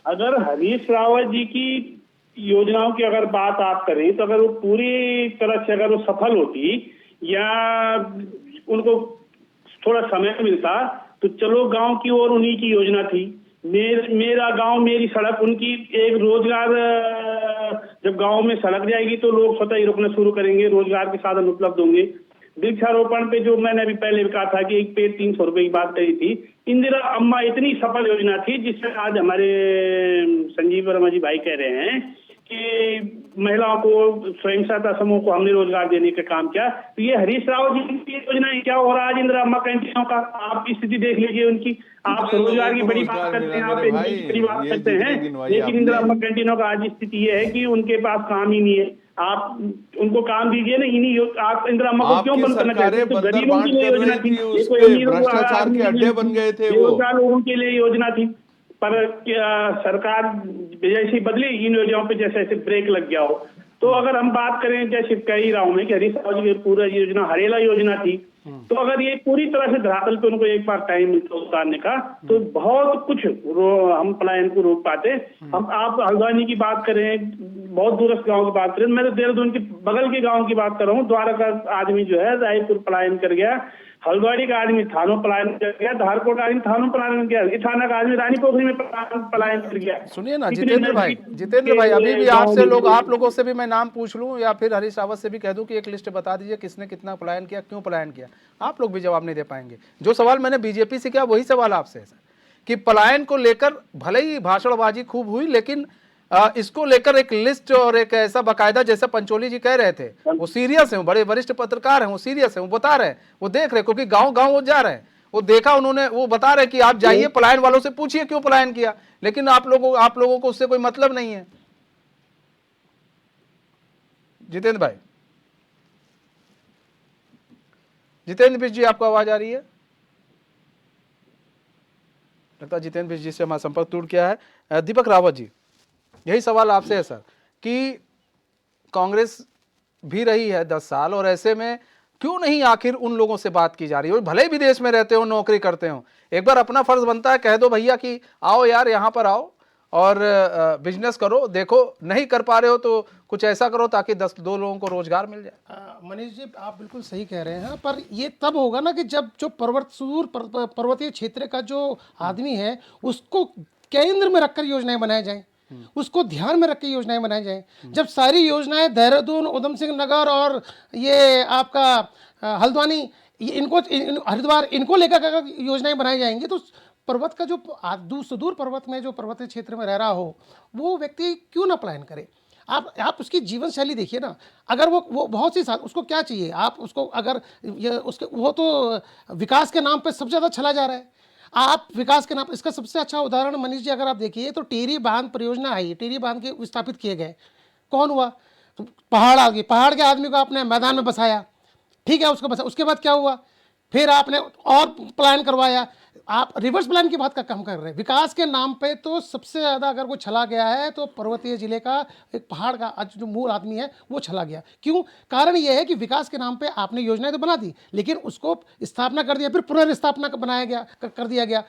अगर हरीश रावत जी की योजनाओं की अगर बात आप करें, तो अगर वो पूरी तरह से अगर वो सफल होती या उनको थोड़ा समय मिलता, तो चलो गांव की ओर उन्हीं की योजना थी, मेरा गांव मेरी सड़क, उनकी एक रोजगार, जब गांव में सड़क जाएगी तो लोग स्वतः ही रुकना शुरू करेंगे, रोजगार के साधन उपलब्ध होंगे। वृक्षारोपण पे जो मैंने अभी पहले भी कहा था कि एक पेड़ 300 रुपए की बात कही थी, इंदिरा अम्मा इतनी सफल योजना थी जिससे आज हमारे संजीव वर्मा जी भाई कह रहे हैं कि महिलाओं को, स्वयं सहायता समूह को हमने रोजगार देने का काम किया। तो ये हरीश रावत जी की योजना है, क्या हो रहा है आज इंदिरा अम्मा कैंटीनों का? आप स्थिति देख लीजिए उनकी। आप रोजगार की बड़ी बात करते हैं, आप बड़ी बात करते हैं, लेकिन इंदिरा अम्मा कैंटीनों का आज स्थिति ये है कि उनके पास काम ही नहीं है। आप उनको काम दीजिए ना, इन्हीं आप इंदिरा अम्मा को क्यों बंद करना चाहते हैं? तो गरीबों के लिए योजना थी, भ्रष्टाचार के अड्डे बन गए थे, वो लोगों के लिए योजना थी। पर सरकार जैसी बदली इन योजनाओं पे जैसे ऐसे ब्रेक लग गया हो। तो अगर हम बात करें जैसे कई राव में कि हरीश रावत जी की पूरा योजना हरेला योजना थी, तो अगर ये पूरी तरह से धरातल पे उनको एक बार टाइम मिलता उतारने का तो बहुत कुछ हम पलायन को रोक पाते। हम आप हल्द्वानी की बात करें, बहुत दूरस्थ गांव की बात करें, मैं तो देहरादून के बगल के गांव की बात कर रहा हूँ। द्वारा का आदमी जो है रायपुर पलायन कर गया, हल्द्वानी का आदमी थानों पलायन कर गया, धारकोट का आदमी थानों पलायन कर गया, इठाना का आदमी रानी पोखरी में पलायन कर गया। सुनिए ना जितेंद्र भाई अभी भी आपसे आप लोगों से भी मैं नाम पूछ लूं या फिर हरीश रावत से भी कह दूं कि एक लिस्ट बता दीजिए किसने कितना पलायन किया, क्यों पलायन किया। आप लोग भी जवाब नहीं दे पाएंगे। जो सवाल मैंने बीजेपी से किया वही सवाल आपसे है सर, कि पलायन को लेकर भले ही भाषणबाजी खूब हुई, लेकिन इसको लेकर एक लिस्ट और एक ऐसा बकायदा, जैसा पंचोली जी कह रहे थे, वो सीरियस है, बड़े वरिष्ठ पत्रकार हैं, वो सीरियस है, वो बता रहे हैं, वो देख रहे हैं, क्योंकि गांव गांव वो जा रहे हैं, वो देखा उन्होंने, वो बता रहे हैं कि आप जाइए पलायन वालों से पूछिए क्यों पलायन किया, लेकिन आप लोगों को उससे कोई मतलब नहीं है। जितेंद्र भाई, जितेंद्र बिष्ट जी आपको आवाज आ रही है? लगता है जितेंद्र बिष्ट जी से हमारा संपर्क टूट गया है। दीपक रावत जी, यही सवाल आपसे है सर, कि कांग्रेस भी रही है 10 साल और ऐसे में क्यों नहीं आखिर उन लोगों से बात की जा रही है? भले ही विदेश में रहते हो, नौकरी करते हो, एक बार अपना फर्ज बनता है कह दो भैया कि आओ यार यहाँ पर आओ और बिजनेस करो, देखो नहीं कर पा रहे हो तो कुछ ऐसा करो ताकि 2 लोगों को रोजगार मिल जाए। मनीष जी आप बिल्कुल सही कह रहे हैं, पर ये तब होगा ना कि जब जो पर्वतीय क्षेत्र का जो आदमी है उसको केंद्र में रखकर योजनाएं बनाई जाएं, उसको ध्यान में रख के योजनाएं बनाई जाएं। जब सारी योजनाएं देहरादून, उधम सिंह नगर और ये आपका हल्द्वानी, हरिद्वार, इनको लेकर योजनाएं बनाई जाएंगी तो पर्वत का जो सुदूर पर्वत में जो पर्वतीय क्षेत्र में रह रहा हो वो व्यक्ति क्यों ना पलायन करे। आप उसकी जीवन शैली देखिए ना, अगर वो बहुत सी उसको क्या चाहिए, आप उसको अगर वो तो विकास के नाम पे सबसे ज़्यादा चला जा रहा है। आप विकास के नाम, इसका सबसे अच्छा उदाहरण मनीष जी अगर आप देखिए तो टेरी बांध परियोजना आई, टेरी बांध के स्थापित किए गए, कौन हुआ? तो पहाड़ आ गए, पहाड़ के आदमी को आपने मैदान में बसाया, ठीक है, उसको बसा, उसके बाद क्या हुआ? फिर आपने और प्लान करवाया। आप रिवर्स प्लान की बात का काम कर रहे हैं। विकास के नाम पे तो सबसे ज़्यादा अगर कोई छला गया है तो पर्वतीय जिले का एक पहाड़ का जो मूल आदमी है वो छला गया। क्यों? कारण ये है कि विकास के नाम पे आपने योजनाएं तो बना दी लेकिन उसको स्थापना कर दिया, फिर पुनर्स्थापना बनाया गया, कर दिया गया।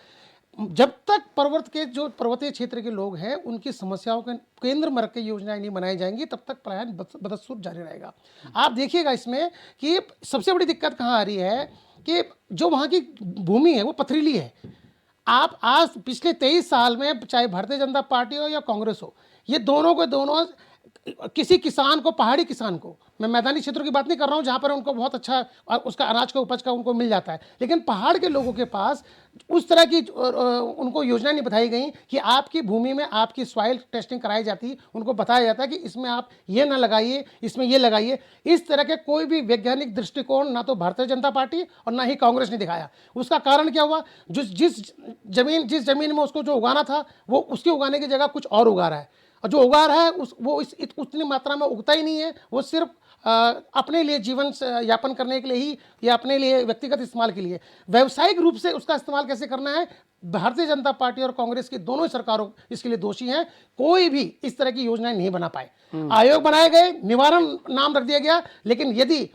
जब तक पर्वतीय क्षेत्र के लोग हैं उनकी समस्याओं के केंद्र में रख के योजनाएं नहीं बनाई जाएंगी तब तक पलायन बदस्तूर जारी रहेगा। आप देखिएगा इसमें कि सबसे बड़ी दिक्कत कहाँ आ रही है कि जो वहाँ की भूमि है वो पथरीली है। आप आज पिछले 23 साल में चाहे भारतीय जनता पार्टी हो या कांग्रेस हो, ये दोनों किसी किसान को, पहाड़ी किसान को, मैं मैदानी क्षेत्रों की बात नहीं कर रहा हूँ जहाँ पर उनको बहुत अच्छा उसका अनाज का उपज का उनको मिल जाता है, लेकिन पहाड़ के लोगों के पास उस तरह की उनको योजना नहीं बताई गई कि आपकी भूमि में आपकी सॉइल टेस्टिंग कराई जाती, उनको बताया जाता है कि इसमें आप ये ना लगाइए, इसमें ये लगाइए। इस तरह के कोई भी वैज्ञानिक दृष्टिकोण ना तो भारतीय जनता पार्टी और ना ही कांग्रेस ने दिखाया। उसका कारण क्या हुआ? जिस जमीन में उसको जो उगाना था वो उसके उगाने की जगह कुछ और उगा रहा है, और जो उगा रहा है वो उतनी मात्रा में उगता ही नहीं है। वो सिर्फ अपने लिए जीवन यापन करने के लिए ही या अपने लिए व्यक्तिगत इस्तेमाल के लिए, व्यावसायिक रूप से उसका इस्तेमाल कैसे करना है, भारतीय जनता पार्टी और कांग्रेस की दोनों सरकारों इसके लिए दोषी हैं। कोई भी इस तरह की योजनाएं नहीं बना पाए। आयोग बनाए गए, निवारण नाम रख दिया गया, लेकिन यदि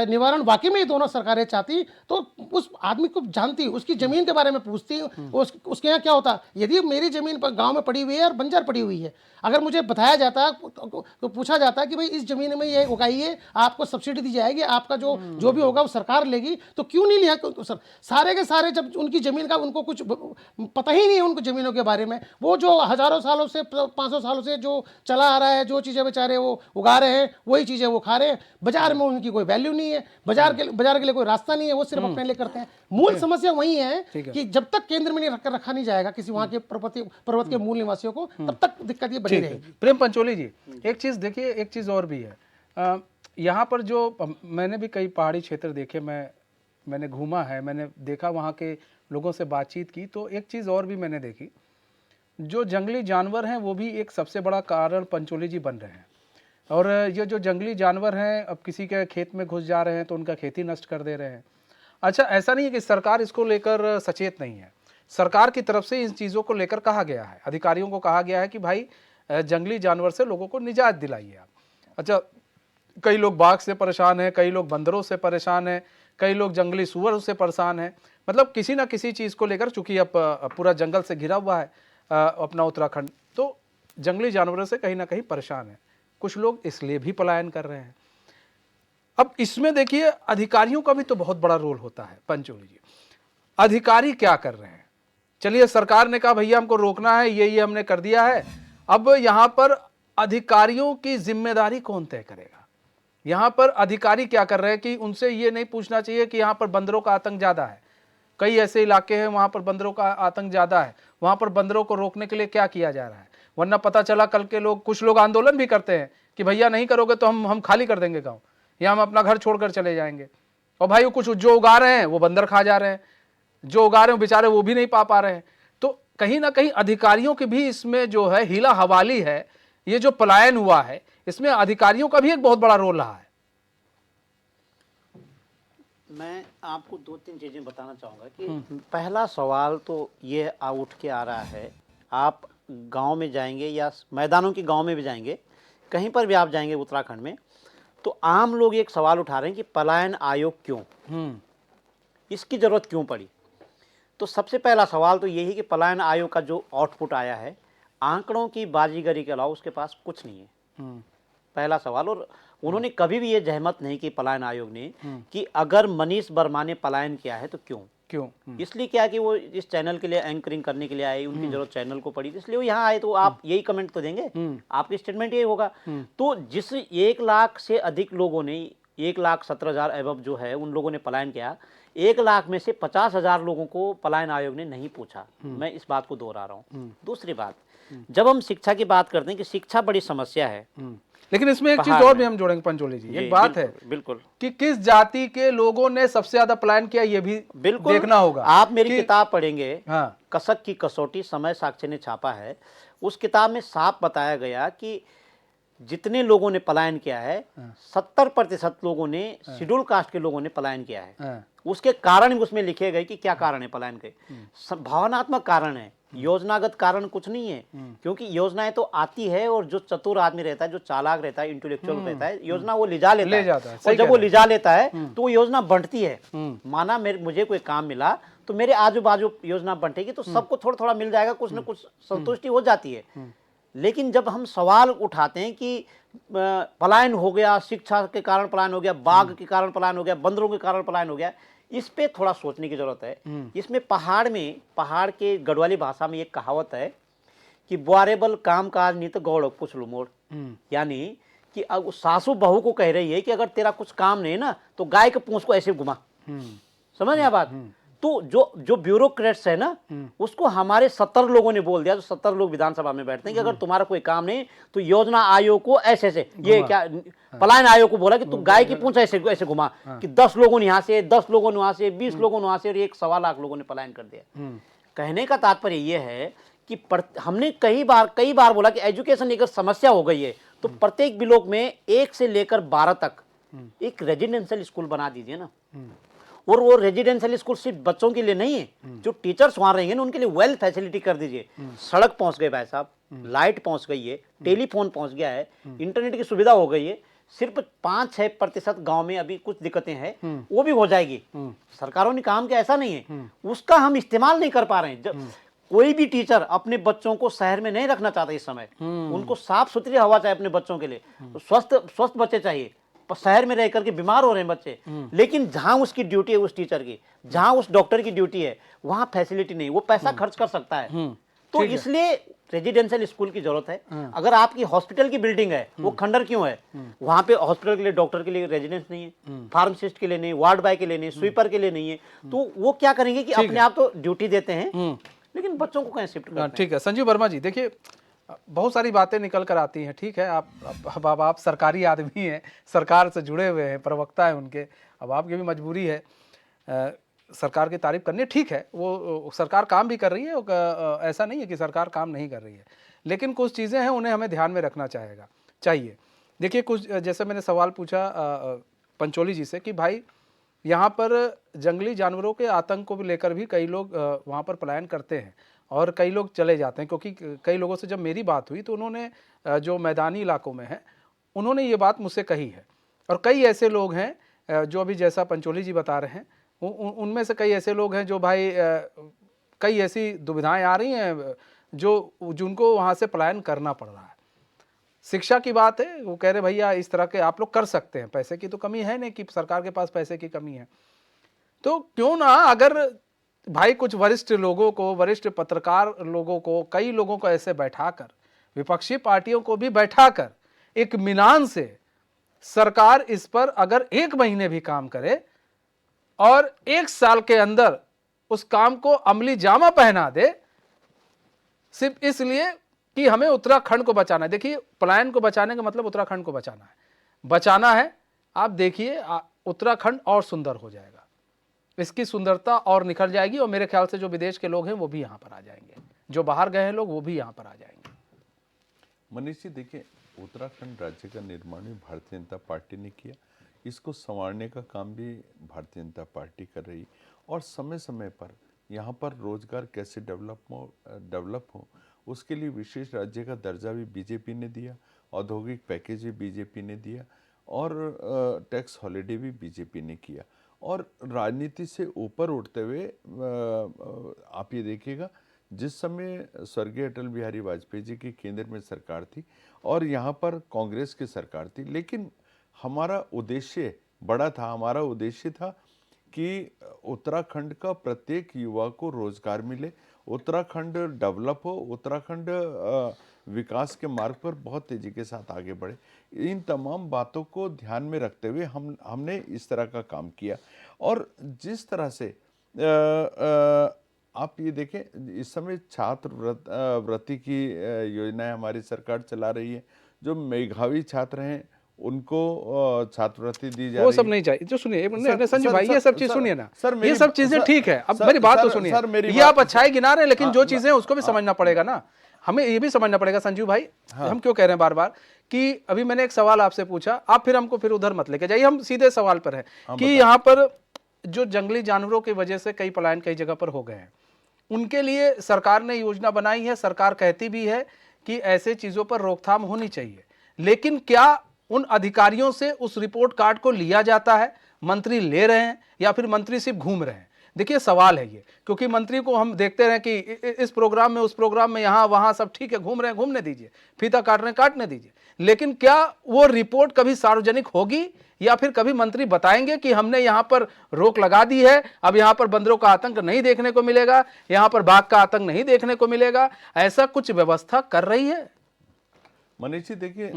निवारण वाकई में ये दोनों सरकारें चाहती तो उस आदमी को जानती, उसकी जमीन के बारे में पूछती, उसके यहाँ क्या होता। यदि मेरी जमीन पर गांव में पड़ी हुई है और बंजर पड़ी हुई है, अगर मुझे बताया जाता तो पूछा जाता कि भाई इस जमीन में ये उगाइए, आपको सब्सिडी दी जाएगी, आपका जो भी होगा वो सरकार लेगी, तो क्यों नहीं लिया? सर सारे के सारे जब उनकी जमीन का उनको कुछ पता ही नहीं है उनको जमीनों के बारे में, वो जो हजारों सालों से 500 सालों से जो चला आ रहा है, जो चीज़ें बेचारे वो उगा रहे हैं वही चीज़ें वो खा रहे हैं। बाजार में उनकी कोई वैल्यू नहीं है, बाजार के लिए कोई रास्ता नहीं है, वो सिर्फ अपने लिए करते हैं। मूल समस्या वही है कि जब तक केंद्र में रखा नहीं जाएगा किसी वहां के पर्वत के मूल निवासियों को, तब तक दिक्कत ये बनी रहेगी। प्रेम पंचोली जी, एक चीज देखिए, एक चीज और भी है यहाँ पर, जो मैंने भी कई पहाड़ी क्षेत्र देखे, मैंने घूमा है, मैंने देखा वहाँ के लोगों से बातचीत की, तो एक चीज और भी मैंने देखी, जो जंगली जानवर हैं वो भी एक सबसे बड़ा कारण पंचोली जी बन रहे हैं। और ये जो जंगली जानवर हैं अब किसी के खेत में घुस जा रहे हैं तो उनका खेती नष्ट कर दे रहे हैं। अच्छा, ऐसा नहीं है कि सरकार इसको लेकर सचेत नहीं है, सरकार की तरफ से इन चीज़ों को लेकर कहा गया है, अधिकारियों को कहा गया है कि भाई जंगली जानवर से लोगों को निजात दिलाइए आप। अच्छा, कई लोग बाघ से परेशान हैं, कई लोग बंदरों से परेशान हैं, कई लोग जंगली सूअर से परेशान हैं, मतलब किसी ना किसी चीज़ को लेकर, चूंकि अब पूरा जंगल से घिरा हुआ है अपना उत्तराखंड, तो जंगली जानवरों से कहीं ना कहीं परेशान है। कुछ लोग इसलिए भी पलायन कर रहे हैं। अब इसमें देखिए अधिकारियों का भी तो बहुत बड़ा रोल होता है। पंचोली जी, अधिकारी क्या कर रहे हैं? चलिए, सरकार ने कहा भैया हमको रोकना है, ये हमने कर दिया है, अब यहाँ पर अधिकारियों की जिम्मेदारी कौन तय करेगा? यहाँ पर अधिकारी क्या कर रहे हैं कि उनसे ये नहीं पूछना चाहिए कि यहाँ पर बंदरों का आतंक ज़्यादा है, कई ऐसे इलाके हैं वहाँ पर बंदरों का आतंक ज़्यादा है, वहाँ पर बंदरों को रोकने के लिए क्या किया जा रहा है? वरना पता चला कल के लोग, कुछ लोग आंदोलन भी करते हैं कि भैया नहीं करोगे तो हम खाली कर देंगे गाँव, या हम अपना घर छोड़कर चले जाएंगे। और भाई कुछ जो उगा रहे हैं वो बंदर खा जा रहे हैं, जो उगा रहे हैं बेचारे वो भी नहीं पा रहे हैं। तो कहीं ना कहीं अधिकारियों की भी इसमें जो है हीला हवाली है, ये जो पलायन हुआ है इसमें अधिकारियों का भी एक बहुत बड़ा रोल रहा है। मैं आपको 2-3 चीज़ें बताना चाहूँगा कि पहला सवाल तो ये उठ के आ रहा है, आप गांव में जाएंगे या मैदानों के गांव में भी जाएंगे, कहीं पर भी आप जाएंगे उत्तराखंड में, तो आम लोग एक सवाल उठा रहे हैं कि पलायन आयोग क्यों, इसकी ज़रूरत क्यों पड़ी। तो सबसे पहला सवाल तो यही कि पलायन आयोग का जो आउटपुट आया है, आंकड़ों की बाजीगरी के अलावा उसके पास कुछ नहीं है, पहला सवाल। और उन्होंने कभी भी ये जहमत नहीं की पलायन आयोग ने कि अगर मनीष वर्मा ने पलायन किया है तो क्यों। इसलिए क्या कि वो इस चैनल के लिए एंकरिंग करने के लिए आए, उनकी जरूरत चैनल को पड़ी, इसलिए वो यहाँ आए, तो आप यही कमेंट तो देंगे, आपकी स्टेटमेंट यही होगा। तो जिस 1 लाख से अधिक लोगों ने, 1,17,000 एबव जो है उन लोगों ने पलायन किया, 1 लाख में से 50,000 लोगों को पलायन आयोग ने नहीं पूछा। मैं इस बात को दोहरा रहा हूँ। दूसरी बात, जब हम शिक्षा की बात करते हैं कि शिक्षा बड़ी समस्या है, लेकिन इसमें एक चीज और भी हम जोड़ेंगे पंचोली जी, एक बात है बिल्कुल कि किस जाति के लोगों ने सबसे ज्यादा पलायन किया, ये भी बिल्कुल देखना होगा। आप मेरी किताब पढ़ेंगे, हाँ, कसक की कसौटी, समय साक्ष्य ने छापा है, उस किताब में साफ बताया गया कि जितने लोगों ने पलायन किया है, 70% लोगों ने, शेड्यूल कास्ट के लोगों ने पलायन किया है। उसके कारण उसमें लिखे गए कि क्या कारण है पलायन के। भावनात्मक कारण है, योजनागत कारण कुछ नहीं है, क्योंकि योजनाएं तो आती है और जो चतुर आदमी रहता है, जो चालाक रहता है, इंटेलेक्चुअल रहता है, योजना वो ले जाता है। और जब वो ले लेता है तो वो योजना बढ़ती है। माना मुझे कोई काम मिला तो मेरे आजू बाजू योजना बढ़ेगी, तो सबको थोड़ा थोड़ा मिल जाएगा, कुछ ना कुछ संतुष्टि हो जाती है। लेकिन जब हम सवाल उठाते हैं कि पलायन हो गया, शिक्षा के कारण पलायन हो गया, बाघ के कारण पलायन हो गया, बंदरों के कारण पलायन हो गया, इस पे थोड़ा सोचने की जरूरत है। इसमें पहाड़ के गढ़वाली भाषा में एक कहावत है कि बुआरेबल काम काज नहीं तो गौड़ पूछ लो मोड़, यानी कि अब सासू बहू को कह रही है कि अगर तेरा कुछ काम नहीं ना तो गाय के पूंछ को ऐसे घुमा। समझ रहे बात? तो जो ब्यूरोक्रेट्स है ना, उसको हमारे 70 लोगों ने बोल दिया, जो 70 लोग विधानसभा में बैठते हैं कि अगर तुम्हारा कोई काम नहीं तो योजना आयोग को ऐसे ये क्या पलायन आयोग को बोला कि तुम गाय की पूंछ ऐसे घुमा, कि 10 लोगों ने यहाँ से, 10 लोगों ने वहां से, 20 लोगों ने वहां से, और 1.25 लाख लोगों ने पलायन कर दिया। कहने का तात्पर्य यह है कि हमने कई बार बोला कि एजुकेशन एक समस्या हो गई है, तो प्रत्येक ब्लॉक में 1 से लेकर 12 तक एक रेजिडेंशियल स्कूल बना दीजिए ना। और वो रेजिडेंशियल स्कूल सिर्फ बच्चों के लिए नहीं है, जो टीचर्स वहां रहेंगे ना उनके लिए वेल फैसिलिटी कर दीजिए। सड़क पहुंच गए भाई साहब, लाइट पहुंच गई है, टेलीफोन पहुंच गया है, इंटरनेट की सुविधा हो गई है। सिर्फ 5-6% गांव में अभी कुछ दिक्कतें हैं, वो भी हो जाएगी। सरकारों ने काम किया, ऐसा नहीं है, उसका हम इस्तेमाल नहीं कर पा रहे हैं। कोई भी टीचर अपने बच्चों को शहर में नहीं रखना चाहता इस समय। उनको साफ सुथरी हवा चाहिए अपने बच्चों के लिए, स्वस्थ बच्चे चाहिए। शहर में रह करके बीमार हो रहे हैं बच्चे, लेकिन जहां उसकी ड्यूटी है उस टीचर की, जहां उस डॉक्टर की ड्यूटी है, वहां फैसिलिटी नहीं, वो पैसा खर्च कर सकता है। तो इसलिए रेजिडेंशियल स्कूल की जरूरत है। अगर आपकी हॉस्पिटल की बिल्डिंग है, वो खंडर क्यों है? वहां पे हॉस्पिटल के लिए, डॉक्टर के लिए रेजिडेंस नहीं है, फार्मासिस्ट के लिए नहीं, वार्ड बॉय के लिए नहीं, स्वीपर के लिए नहीं है। तो वो क्या करेंगे कि अपने आप तो ड्यूटी देते हैं, लेकिन बच्चों को कहीं शिफ्ट करते हैं। ठीक है संजीव वर्मा जी, देखिए बहुत सारी बातें निकल कर आती हैं। ठीक है, आप सरकारी आदमी हैं, सरकार से जुड़े हुए हैं, प्रवक्ता हैं उनके, अब आपकी भी मजबूरी है सरकार की तारीफ करनी। ठीक है, वो सरकार काम भी कर रही है, ऐसा नहीं है कि सरकार काम नहीं कर रही है, लेकिन कुछ चीज़ें हैं उन्हें हमें ध्यान में रखना चाहिए। देखिए कुछ, जैसे मैंने सवाल पूछा पंचोली जी से कि भाई यहाँ पर जंगली जानवरों के आतंक को भी लेकर भी कई लोग वहाँ पर पलायन करते हैं और कई लोग चले जाते हैं, क्योंकि कई लोगों से जब मेरी बात हुई तो उन्होंने जो मैदानी इलाकों में हैं उन्होंने ये बात मुझसे कही है। और कई ऐसे लोग हैं जो अभी जैसा पंचोली जी बता रहे हैं, उनमें से कई ऐसे लोग हैं जो भाई कई ऐसी दुविधाएं आ रही हैं जिनको वहाँ से पलायन करना पड़ रहा है। शिक्षा की बात है, वो कह रहे भैया इस तरह के आप लोग कर सकते हैं, पैसे की तो कमी है नहीं कि सरकार के पास पैसे की कमी है, तो क्यों ना अगर भाई कुछ वरिष्ठ लोगों को, वरिष्ठ पत्रकार लोगों को, कई लोगों को ऐसे बैठाकर, विपक्षी पार्टियों को भी बैठाकर इत्मीनान से सरकार इस पर अगर 1 महीने भी काम करे और 1 साल के अंदर उस काम को अमली जामा पहना दे, सिर्फ इसलिए कि हमें उत्तराखंड को बचाना है। देखिए, पलायन को बचाने का मतलब उत्तराखंड को बचाना है। आप देखिए उत्तराखंड और सुंदर हो जाएगा, इसकी सुंदरता और निखर जाएगी और मेरे ख्याल से जो विदेश के लोग हैं वो भी यहाँ पर आ जाएंगे, जो बाहर गए हैं लोग वो भी यहाँ पर आ जाएंगे। मनीष जी देखिए, उत्तराखंड राज्य का निर्माण भी भारतीय जनता पार्टी ने किया, इसको संवारने का काम भी भारतीय जनता पार्टी कर रही और समय समय पर यहाँ पर रोजगार कैसे डेवलप हो उसके लिए विशेष राज्य का दर्जा भी बीजेपी ने दिया, औद्योगिक पैकेज भी बीजेपी ने दिया और टैक्स हॉलिडे भी बीजेपी ने किया। और राजनीति से ऊपर उठते हुए आप ये देखिएगा, जिस समय स्वर्गीय अटल बिहारी वाजपेयी जी की केंद्र में सरकार थी और यहाँ पर कांग्रेस की सरकार थी, लेकिन हमारा उद्देश्य बड़ा था। हमारा उद्देश्य था कि उत्तराखंड का प्रत्येक युवा को रोजगार मिले, उत्तराखंड डेवलप हो, उत्तराखंड विकास के मार्ग पर बहुत तेजी के साथ आगे बढ़े। इन तमाम बातों को ध्यान में रखते हुए हमने इस तरह का काम किया। और जिस तरह से आप ये देखें, इस समय छात्रवृत्ति की योजनाएं हमारी सरकार चला रही है। जो मेधावी छात्र हैं उनको छात्रवृत्ति दी जा रही है। वो सब नहीं चाहिए। जो सुनिए संजू भाई, ये सब चीज सुनिए ना, ये सब चीजें ठीक है। अब मेरी बात तो सुनिए, ये आप अच्छाई गिना रहे हैं, लेकिन जो चीजें उसको भी समझना पड़ेगा ना, हमें ये भी समझना पड़ेगा संजू भाई। हम क्यों कह रहे हैं बार बार कि अभी मैंने एक सवाल आपसे पूछा, आप फिर हमको फिर उधर मत लेके जाइए, हम सीधे सवाल पर है कि यहाँ पर जो जंगली जानवरों की वजह से कई पलायन कई जगह पर हो गए हैं, उनके लिए सरकार ने योजना बनाई है। सरकार कहती भी है कि ऐसे चीजों पर रोकथाम होनी चाहिए, लेकिन क्या उन अधिकारियों से उस रिपोर्ट कार्ड को लिया जाता है? मंत्री ले रहे हैं या फिर मंत्री सिर्फ घूम रहे हैं? देखिए सवाल है ये, क्योंकि मंत्री को हम देखते रहे कि इस प्रोग्राम में, उस प्रोग्राम में, यहाँ वहाँ सब ठीक है, घूम रहे हैं, घूमने दीजिए, फीता काट रहे हैं, काटने दीजिए, लेकिन क्या वो रिपोर्ट कभी सार्वजनिक होगी या फिर कभी मंत्री बताएंगे कि हमने यहाँ पर रोक लगा दी है, अब यहाँ पर बंदरों का आतंक नहीं देखने को मिलेगा, यहाँ पर बाघ का आतंक नहीं देखने को मिलेगा? ऐसा कुछ व्यवस्था कर रही है? मनीष जी देखिए,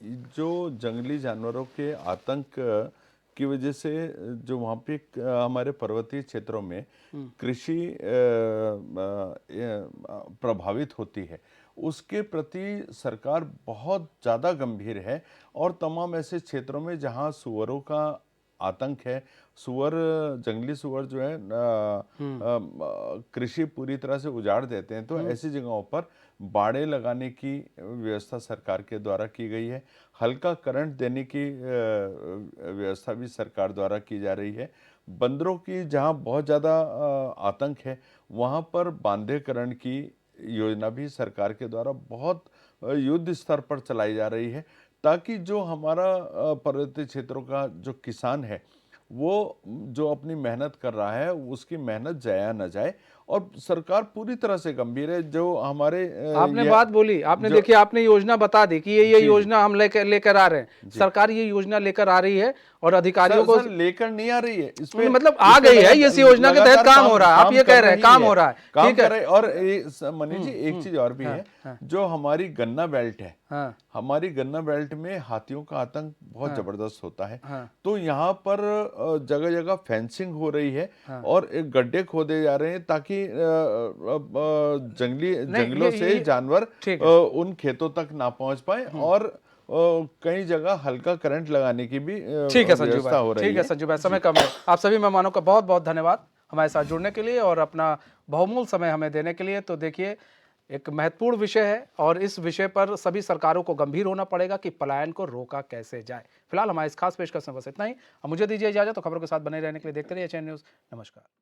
जो जंगली जानवरों के आतंक की वजह से जो वहाँ पे हमारे पर्वतीय क्षेत्रों में कृषि प्रभावित होती है, उसके प्रति सरकार बहुत ज़्यादा गंभीर है। और तमाम ऐसे क्षेत्रों में जहाँ सुअरों का आतंक है, जंगली सुअर जो है कृषि पूरी तरह से उजाड़ देते हैं, तो ऐसी जगहों पर बाड़े लगाने की व्यवस्था सरकार के द्वारा की गई है। हल्का करंट देने की व्यवस्था भी सरकार द्वारा की जा रही है। बंदरों की जहां बहुत ज़्यादा आतंक है, वहां पर बांधेकरण की योजना भी सरकार के द्वारा बहुत युद्ध स्तर पर चलाई जा रही है, ताकि जो हमारा पर्वतीय क्षेत्रों का जो किसान है वो जो अपनी मेहनत कर रहा है उसकी मेहनत जाया न जाए। और सरकार पूरी तरह से गंभीर है। जो हमारे आपने बात बोली, आपने देखिए, आपने योजना बता दी कि ये योजना हम लेकर आ रहे हैं। सरकार ये योजना लेकर आ रही है और अधिकारियों को लेकर नहीं आ रही है, इसमें मतलब आ गई है, इस योजना के तहत काम हो रहा है। आप ये कह रहे हैं काम हो रहा है, काम कर रहे हैं। और मनीष जी एक चीज और भी है, जो हमारी गन्ना बेल्ट है, हमारी गन्ना बेल्ट में हाथियों का आतंक बहुत जबरदस्त होता है। तो यहाँ पर जगह जगह फेंसिंग हो रही है और एक गड्ढे खोदे जा रहे हैं ताकि जंगलों से जानवर उन खेतों तक ना पहुंच पाए। और कई जगह हल्का करंट लगाने की भी व्यवस्था हो रही है। ठीक है संजू भाई, समय कम है। आप सभी मेहमानों का बहुत बहुत धन्यवाद हमारे साथ जुड़ने के लिए और अपना बहुमूल्य समय हमें देने के लिए। तो देखिए, एक महत्वपूर्ण विषय है और इस विषय पर सभी सरकारों को गंभीर होना पड़ेगा कि पलायन को रोका कैसे जाए। फिलहाल हमारे इस खास पेशकश में बस इतना ही। अब मुझे दीजिए इजाजत, तो खबरों के साथ बने रहने के लिए देखते रहिए चैन न्यूज़। नमस्कार।